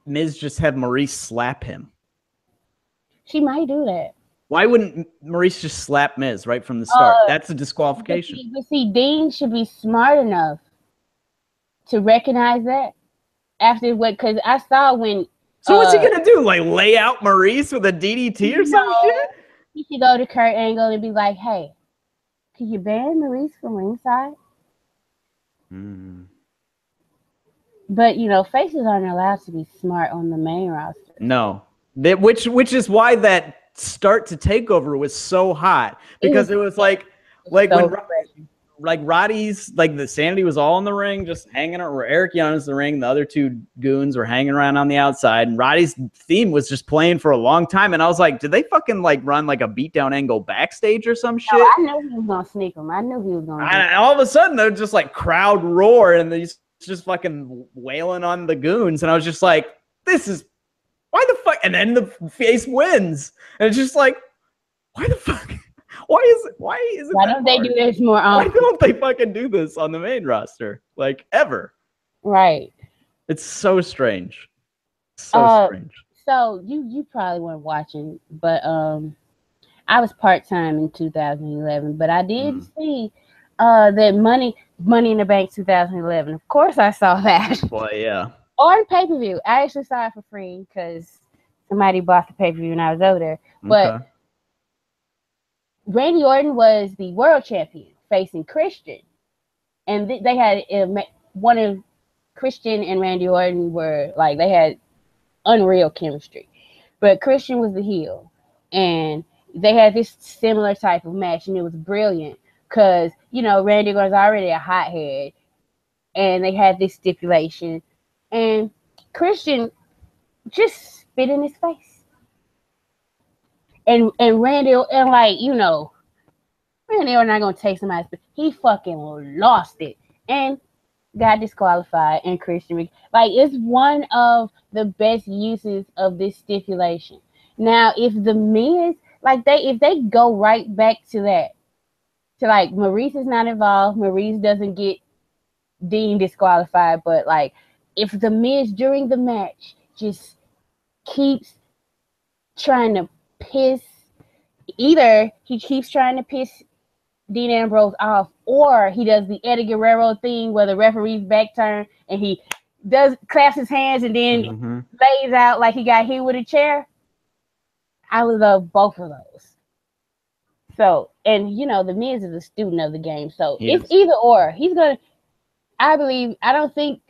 Miz just have Maurice slap him? She might do that. Why wouldn't Maurice just slap Miz right from the start? That's a disqualification. But see, Dean should be smart enough to recognize that after what? Because I saw when. So what's he gonna do? Like lay out Maurice with a DDT or some shit? He should go to Kurt Angle and be like, "Hey, can you ban Maurice from ringside?" But you know, faces aren't allowed to be smart on the main roster. No, which is why that start to Takeover was so hot, because it was like so when like Roddy's like the Sanity was all in the ring, just hanging out, where Eric Young is the ring, the other two goons were hanging around on the outside, and Roddy's theme was just playing for a long time. And I was like, did they fucking like run like a beatdown angle backstage or some shit? No, I knew he was gonna sneak him. I knew he was gonna. And all of a sudden, they're just like crowd roar, and they're just fucking wailing on the goons, and I was just like, this is why the fuck? And then the face wins, and it's just like, why the fuck? Why don't they do this more often? Why don't they fucking do this on the main roster? Like ever. Right. It's so strange. So strange. So you probably weren't watching, but I was part-time in 2011, but I did see that Money in the Bank 2011. Of course I saw that. Boy, yeah. On pay-per-view. I actually saw it for free because somebody bought the pay-per-view when I was over there. But Randy Orton was the world champion facing Christian. And they had one of Christian and Randy Orton were like, they had unreal chemistry. But Christian was the heel. And they had this similar type of match, and it was brilliant because, you know, Randy was already a hothead. And they had this stipulation. And Christian just spit in his face. And Randy, and like, you know, Randy are not going to take somebody's, but he fucking lost it and got disqualified. And Christian, like, it's one of the best uses of this stipulation. Now, if the Miz, like, if they go right back to that, to like, Maurice is not involved, Maurice doesn't get deemed disqualified, but like, if the Miz during the match just keeps trying to piss, either he keeps trying to piss Dean Ambrose off, or he does the Eddie Guerrero thing where the referee's back turn and he does claps his hands and then lays out like he got hit with a chair. I would love both of those. So, and you know, the Miz is a student of the game, so it's either or. He's gonna. I don't think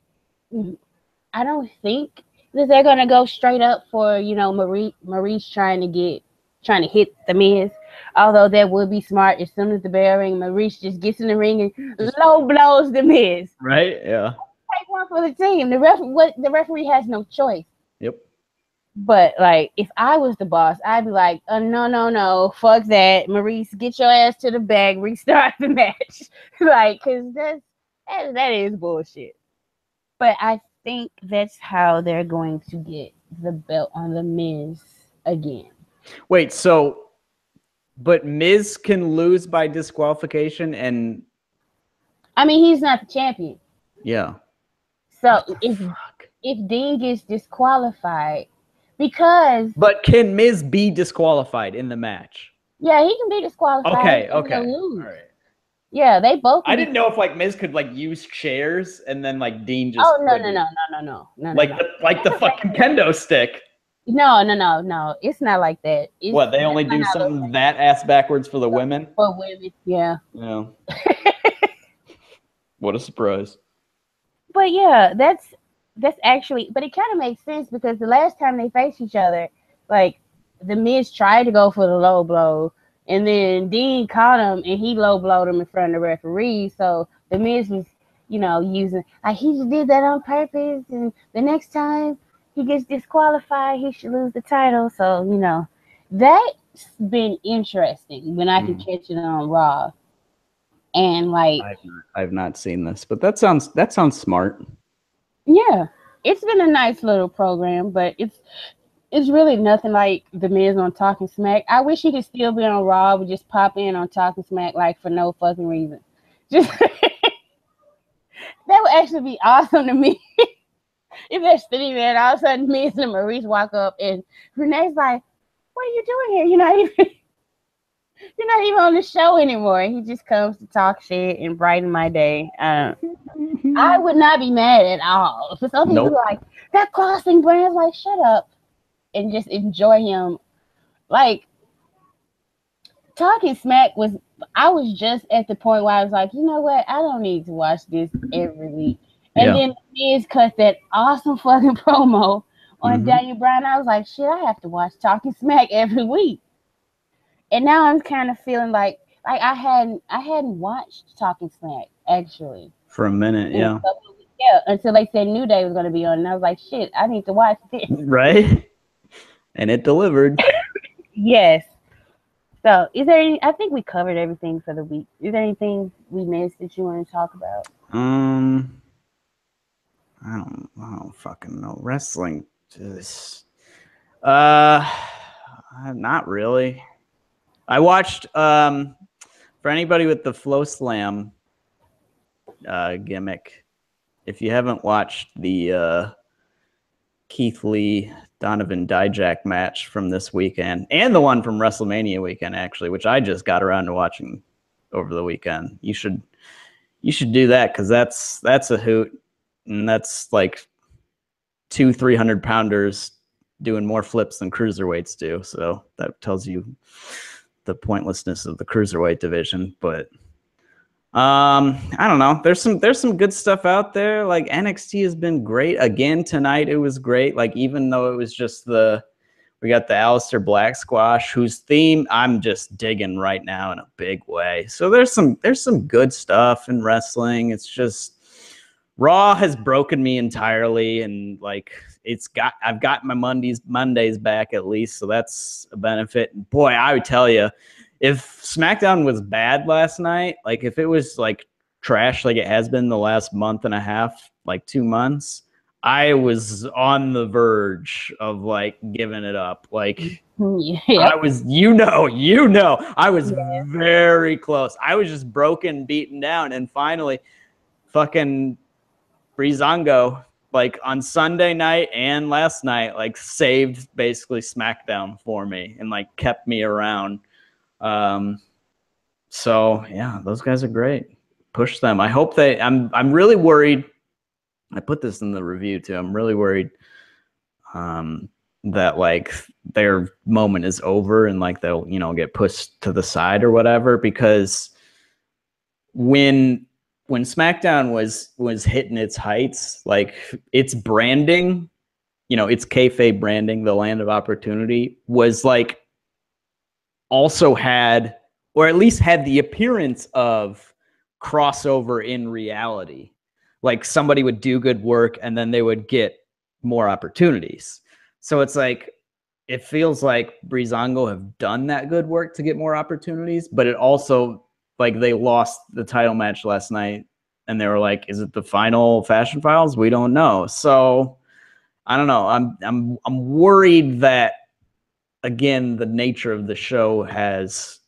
that they're gonna go straight up for, you know, Maurice trying to hit the Miz. Although that would be smart. As soon as the bell ring, Maurice just gets in the ring and low blows the Miz. Right? Yeah. Take one for the team. The referee has no choice. Yep. But like, if I was the boss, I'd be like, no, no, no, fuck that, Maurice, get your ass to the back, restart the match, like, cause that is bullshit. But I think that's how they're going to get the belt on the Miz again. Wait, but Miz can lose by disqualification, and I mean, he's not the champion. yeah. So if Dean gets disqualified, because but can Miz be disqualified in the match? Yeah, he can be disqualified. Okay. Lose. All right. Yeah, they both. I didn't know if like Miz could like use chairs and then like Dean just. Oh no. Like the fucking kendo stick. No. It's not like that. What, they only do something that ass backwards for the women? For women, yeah. Yeah. What a surprise. But yeah, that's actually, but it kind of makes sense because the last time they faced each other, like the Miz tried to go for the low blow, and then Dean caught him and he low blowed him in front of the referee. So the Miz was, using, like, he just did that on purpose, and the next time he gets disqualified, he should lose the title. So, that's been interesting when I can catch it on Raw. And like, I've not seen this, but that sounds smart. Yeah, it's been a nice little program, but it's really nothing like the Miz on Talking Smack. I wish he could still be on Raw, but just pop in on Talking Smack like for no fucking reason. Just that would actually be awesome to me. If they're sitting there and all of a sudden Miz and Maurice walk up and Renee's like, "What are you doing here? You're not even on the show anymore." And he just comes to talk shit and brighten my day. I would not be mad at all. For some people like that crossing brands, like, shut up and just enjoy him. Like, Talking Smack I was just at the point where I was like, you know what? I don't need to watch this every week. And then Miz cut that awesome fucking promo on Daniel Bryan. I was like, shit, I have to watch Talking Smack every week. And now I'm kind of feeling like I hadn't watched Talking Smack actually for a minute. Yeah, until they said New Day was going to be on, and I was like, shit, I need to watch this. Right, and it delivered. Yes. So, is there any? I think we covered everything for the week. Is there anything we missed that you want to talk about? I don't fucking know. Wrestling, just not really. I watched for anybody with the Flow Slam gimmick. If you haven't watched the Keith Lee Donovan Dijak match from this weekend, and the one from WrestleMania weekend, actually, which I just got around to watching over the weekend, you should do that, because that's a hoot, and that's like 200-300 pounders doing more flips than cruiserweights do. So that tells you the pointlessness of the cruiserweight division. But I don't know. There's some good stuff out there. Like, NXT has been great. Again tonight, it was great. Like, even though it was just we got the Aleister Black squash, whose theme I'm just digging right now in a big way. So there's some good stuff in wrestling. It's just Raw has broken me entirely, and like I've got my Mondays back at least, so that's a benefit. And boy, I would tell you, if SmackDown was bad last night, like if it was like trash like it has been the last month and a half, like 2 months, I was on the verge of like giving it up. Like I was, I was very close. I was just broken, beaten down, and finally fucking Breezango, like on Sunday night and last night, like saved basically SmackDown for me and like kept me around. So yeah, those guys are great. Push them. I hope I'm really worried. I put this in the review too. I'm really worried that like their moment is over and like they'll, get pushed to the side or whatever, because when SmackDown was hitting its heights, like its branding, its kayfabe branding, the land of opportunity, was like also had, or at least had the appearance of crossover in reality. Like somebody would do good work and then they would get more opportunities. So it's like, it feels like Breezango have done that good work to get more opportunities, but it also, like, they lost the title match last night and they were like, is it the final Fashion Files? We don't know. So I don't know. I'm worried that, again, the nature of the show has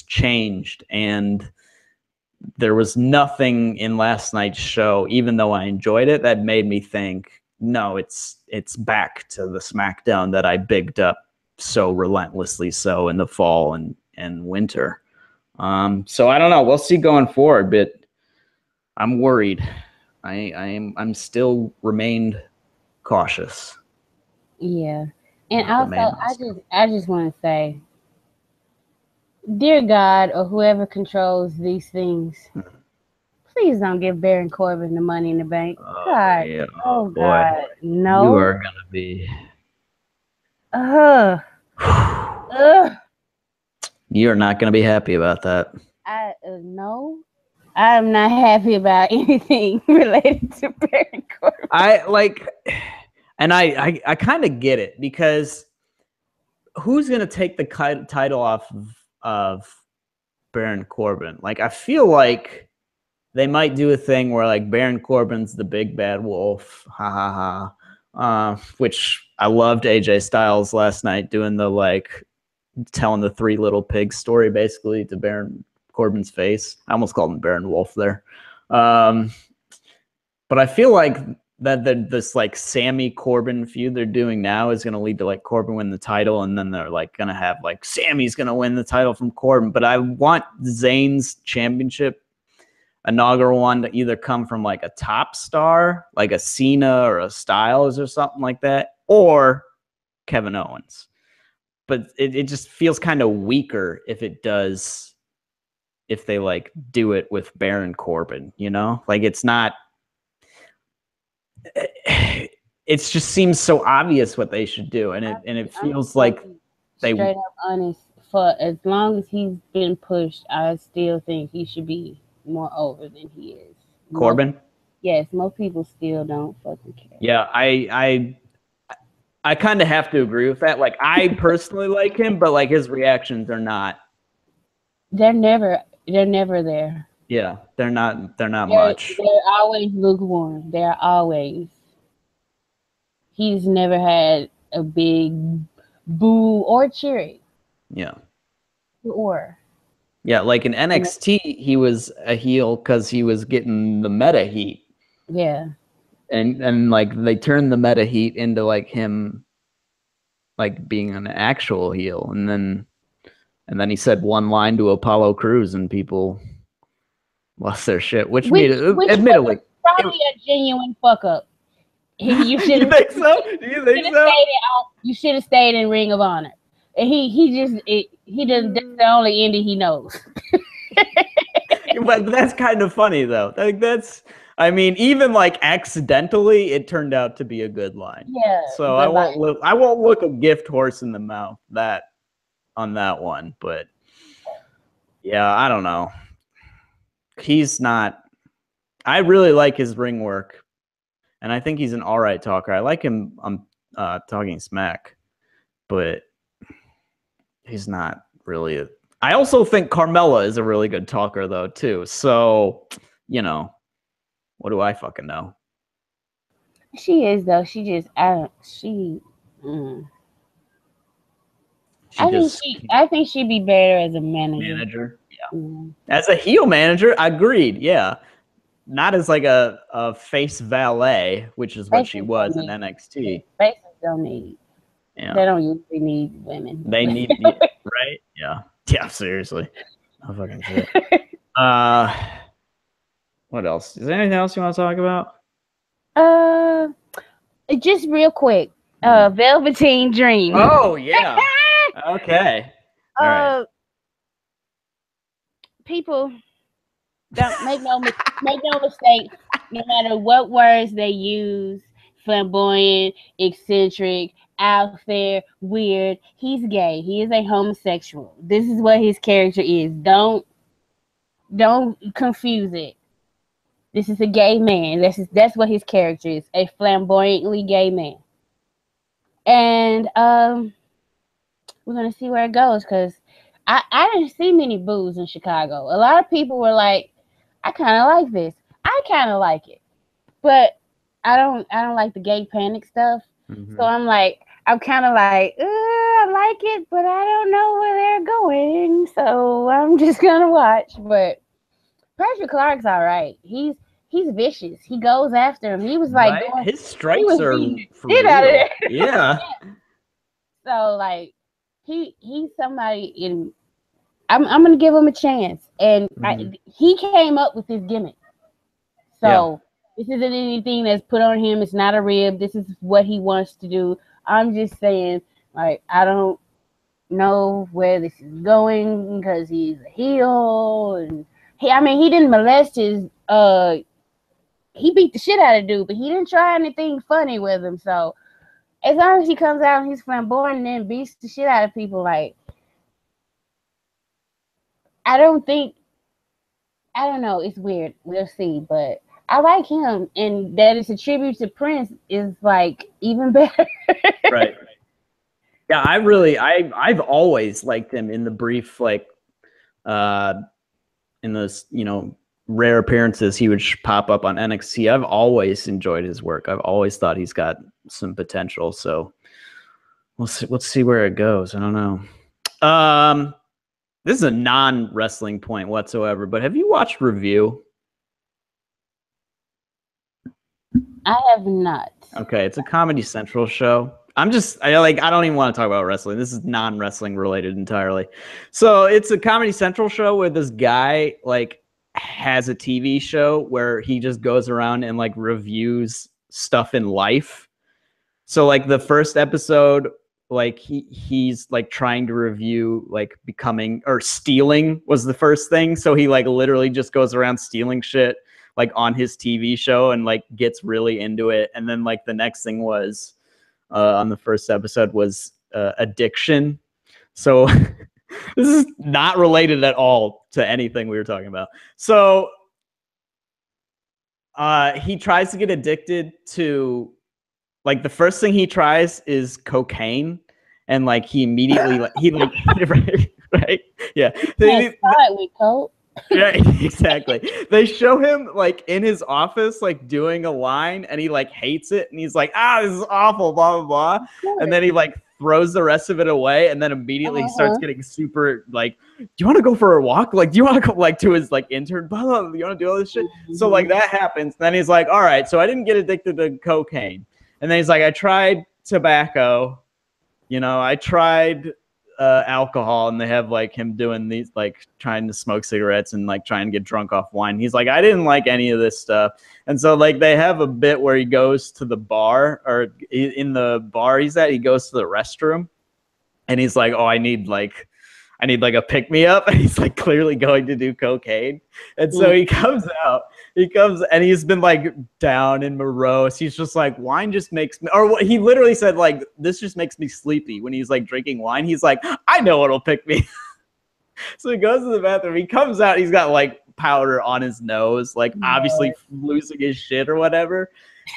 changed, and there was nothing in last night's show, even though I enjoyed it, that made me think, no, it's back to the SmackDown that I bigged up so relentlessly so in the fall and winter. So I don't know. We'll see going forward, but I'm worried. I'm still remained cautious. Yeah. And also, I just want to say, dear God, or whoever controls these things, please don't give Baron Corbin the Money in the Bank. God. Yeah. Oh, Boy. God. No. You are going to be... You're not going to be happy about that. No. I'm not happy about anything related to Baron Corbin. I kind of get it, because who's going to take the title off of Baron Corbin? Like, I feel like they might do a thing where, like, Baron Corbin's the big bad wolf, ha ha ha, which I loved AJ Styles last night doing the, like, telling the Three Little Pigs story basically to Baron Corbin's face. I almost called him Baron Wolf there. But I feel like that this, like, Sammy Corbin feud they're doing now is going to lead to, like, Corbin win the title, and then they're, like, going to have, like, Sammy's going to win the title from Corbin. But I want Zayn's championship inaugural one to either come from, like, a top star, like a Cena or a Styles or something like that, or Kevin Owens. But it just feels kind of weaker if they, like, do it with Baron Corbin, you know? Like, it just seems so obvious what they should do, and it feels like they straight up honest. For as long as he's been pushed, I still think he should be more over than he is. Corbin? Yes, most people still don't fucking care. Yeah, I kind of have to agree with that. Like, I personally like him, but, like, his reactions are not. They're never there. Yeah, they're not much. They're always lukewarm. They're always. He's never had a big boo or cheering. Yeah. Or. Yeah, like in NXT, he was a heel because he was getting the meta heat. Yeah. And like, they turned the meta heat into, like, him, like, being an actual heel, and then he said one line to Apollo Crews and people lost their shit, which admittedly probably a genuine fuck up. You should. You think so? Do you think so? You should have stayed in Ring of Honor. And he does. That's the only ending he knows. But that's kind of funny though. Like, I mean, even, like, accidentally, it turned out to be a good line. Yeah. So I won't look a gift horse in the mouth on that one. But yeah, I don't know. He's not. I really like his ring work, and I think he's an all right talker. I like him talking smack, but he's not really I also think Carmella is a really good talker though too. So, you know, what do I fucking know? She is though. She just I think she'd be better as a manager. Yeah. As a heel manager, agreed. Yeah. Not as, like, a face valet, which is what she was in NXT. Faces don't need. Yeah. They don't usually need women. They need, right? Yeah. Yeah, seriously. Oh, fucking shit. What else? Is there anything else you want to talk about? Just real quick. Velveteen Dream. Oh, yeah. Okay. All right. People don't make no mistake. No matter what words they use, flamboyant, eccentric, out there, weird. He's gay. He is a homosexual. This is what his character is. Don't confuse it. This is a gay man. That's what his character is. A flamboyantly gay man. And we're gonna see where it goes, because I didn't see many boos in Chicago. A lot of people were like, I kind of like this. I kind of like it, but I don't like the gay panic stuff. So I'm kind of like, I like it, but I don't know where they're going. So I'm just gonna watch. But Patrick Clark's all right. He's vicious. He goes after him. He was like, his strikes are for real. Out of there. Yeah. So like, he's somebody in. I'm gonna give him a chance, and he came up with his gimmick. So this isn't anything that's put on him. It's not a rib. This is what he wants to do. I'm just saying, like, I don't know where this is going, because he's a heel, and he didn't molest his. He beat the shit out of dude, but he didn't try anything funny with him. So as long as he comes out and he's flamboyant and then beats the shit out of people, like, I don't know. It's weird. We'll see, but I like him, and that it's a tribute to Prince is like even better. Right. Yeah, I've always liked him in the brief, like, in those, rare appearances he would pop up on NXT. I've always enjoyed his work. I've always thought he's got some potential. So let's see where it goes. I don't know. This is a non-wrestling point whatsoever, but have you watched Review? I have not. Okay, it's a Comedy Central show. I don't even want to talk about wrestling. This is non-wrestling related entirely. So it's a Comedy Central show where this guy like has a TV show where he just goes around and like reviews stuff in life. So like the first episode, like he's like trying to review like becoming or stealing was the first thing. So he like literally just goes around stealing shit like on his TV show and like gets really into it. And then like the next thing was on the first episode was addiction. So this is not related at all to anything we were talking about. So he tries to get addicted to, like, the first thing he tries is cocaine, and like he immediately right, yeah. With coke. Yeah, exactly. They show him like in his office, like doing a line, and he like hates it, and he's like, this is awful, blah blah blah, and then he like throws the rest of it away, and then immediately he starts getting super like, do you want to go for a walk? Like, do you want to go like to his like intern? Blah, blah, blah, you want to do all this shit? So like that happens. Then he's like, all right, so I didn't get addicted to cocaine, and then he's like, I tried tobacco, I tried alcohol, and they have like him doing these like trying to smoke cigarettes and like trying to get drunk off wine. He's like, I didn't like any of this stuff. And so like they have a bit where he goes to the bar, or in the bar he's at, he goes to the restroom, and he's like, I need like a pick me up, and he's like clearly going to do cocaine. And so he comes and he's been like down and morose. He's just like, wine just makes me, or what he literally said, like, this just makes me sleepy when he's like drinking wine. He's like, I know what'll pick me. So he goes to the bathroom. He comes out. He's got like powder on his nose, like obviously losing his shit or whatever.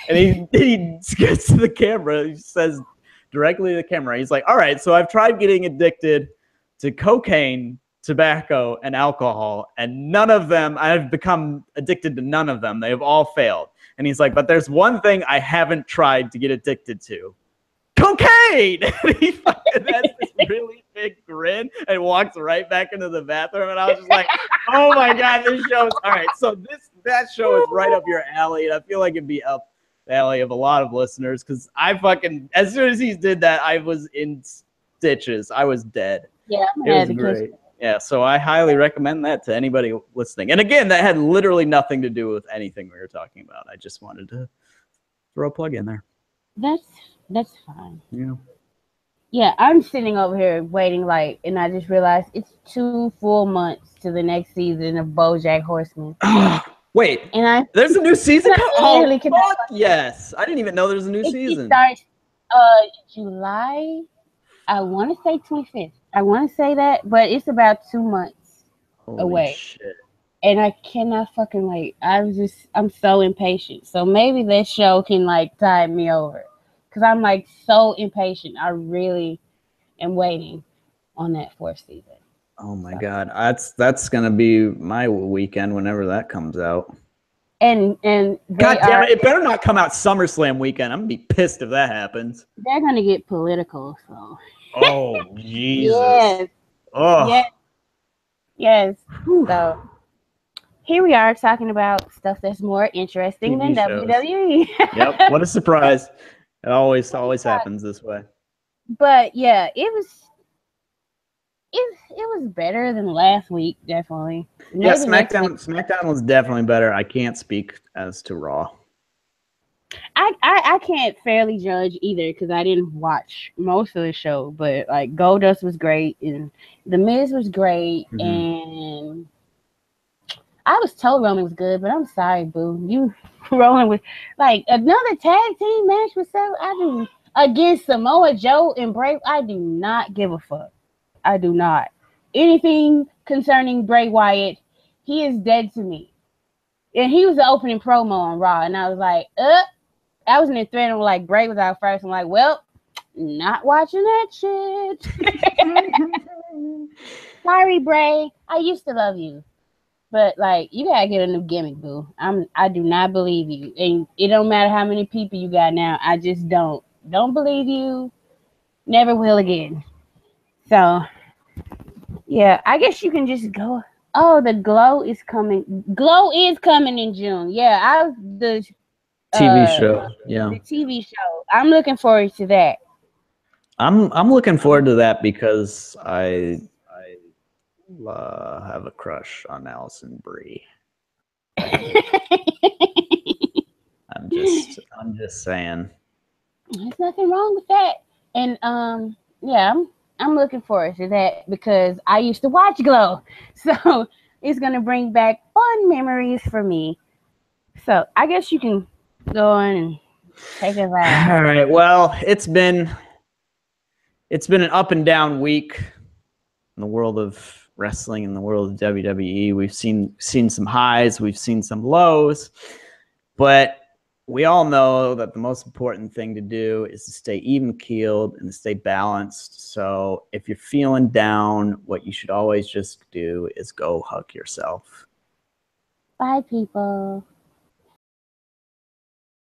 And he gets to the camera. He says directly to the camera, he's like, all right, so I've tried getting addicted to cocaine, tobacco, and alcohol, and none of them, I've become addicted to none of them. They have all failed. And he's like, but there's one thing I haven't tried to get addicted to. Cocaine! And he fucking has this really big grin and walks right back into the bathroom. And I was just like, oh my God, this show is, all right, so that show is right up your alley. And I feel like it'd be up the alley of a lot of listeners, because I fucking, as soon as he did that, I was in stitches. I was dead. Yeah, it was great. Yeah, so I highly recommend that to anybody listening. And again, that had literally nothing to do with anything we were talking about. I just wanted to throw a plug in there. That's fine. Yeah. Yeah, I'm sitting over here waiting, like, and I just realized it's 2 full months to the next season of BoJack Horseman. Wait, and there's a new season? Oh, fuck yes. I didn't even know there's a new season. It starts July, I want to say 25th. I want to say that, but it's about 2 months away. Shit. And I cannot fucking wait. I'm so impatient. So maybe this show can like tide me over. because I'm like so impatient. I really am waiting on that 4th season. Oh my God, that's gonna be my weekend whenever that comes out. And God damn it! It better not come out SummerSlam weekend. I'm gonna be pissed if that happens. They're gonna get political. So. Oh Jesus! Yes. Oh. Yes. Yes. So here we are talking about stuff that's more interesting TV than shows. WWE. Yep. What a surprise! It always happens this way. But yeah, it was better than last week, definitely. Maybe yeah, SmackDown was definitely better. I can't speak as to Raw. I can't fairly judge either because I didn't watch most of the show, but like Goldust was great and The Miz was great, and I was told Roman was good, but I'm sorry, boo. You rolling with like another tag team match with against Samoa Joe and Bray. I do not give a fuck. I do not. Anything concerning Bray Wyatt, he is dead to me. And he was the opening promo on Raw, and I was like, I was in the thread and like Bray was out first. I'm like, well, not watching that shit. Sorry, Bray. I used to love you. But like, you gotta get a new gimmick, boo. I do not believe you. And it don't matter how many people you got now. I just don't believe you. Never will again. So yeah, I guess you can just go. Oh, the Glow is coming. Glow is coming in June. Yeah, the TV show. Yeah. The TV show. I'm looking forward to that. I'm looking forward to that because I have a crush on Allison Brie. I'm just saying. There's nothing wrong with that. And yeah, I'm looking forward to that because I used to watch Glow. So it's gonna bring back fun memories for me. So I guess you can go on and take it out. All right. Well, it's been an up and down week in the world of wrestling, in the world of WWE. We've seen some highs, we've seen some lows, but we all know that the most important thing to do is to stay even-keeled and to stay balanced. So if you're feeling down, what you should always just do is go hug yourself. Bye, people.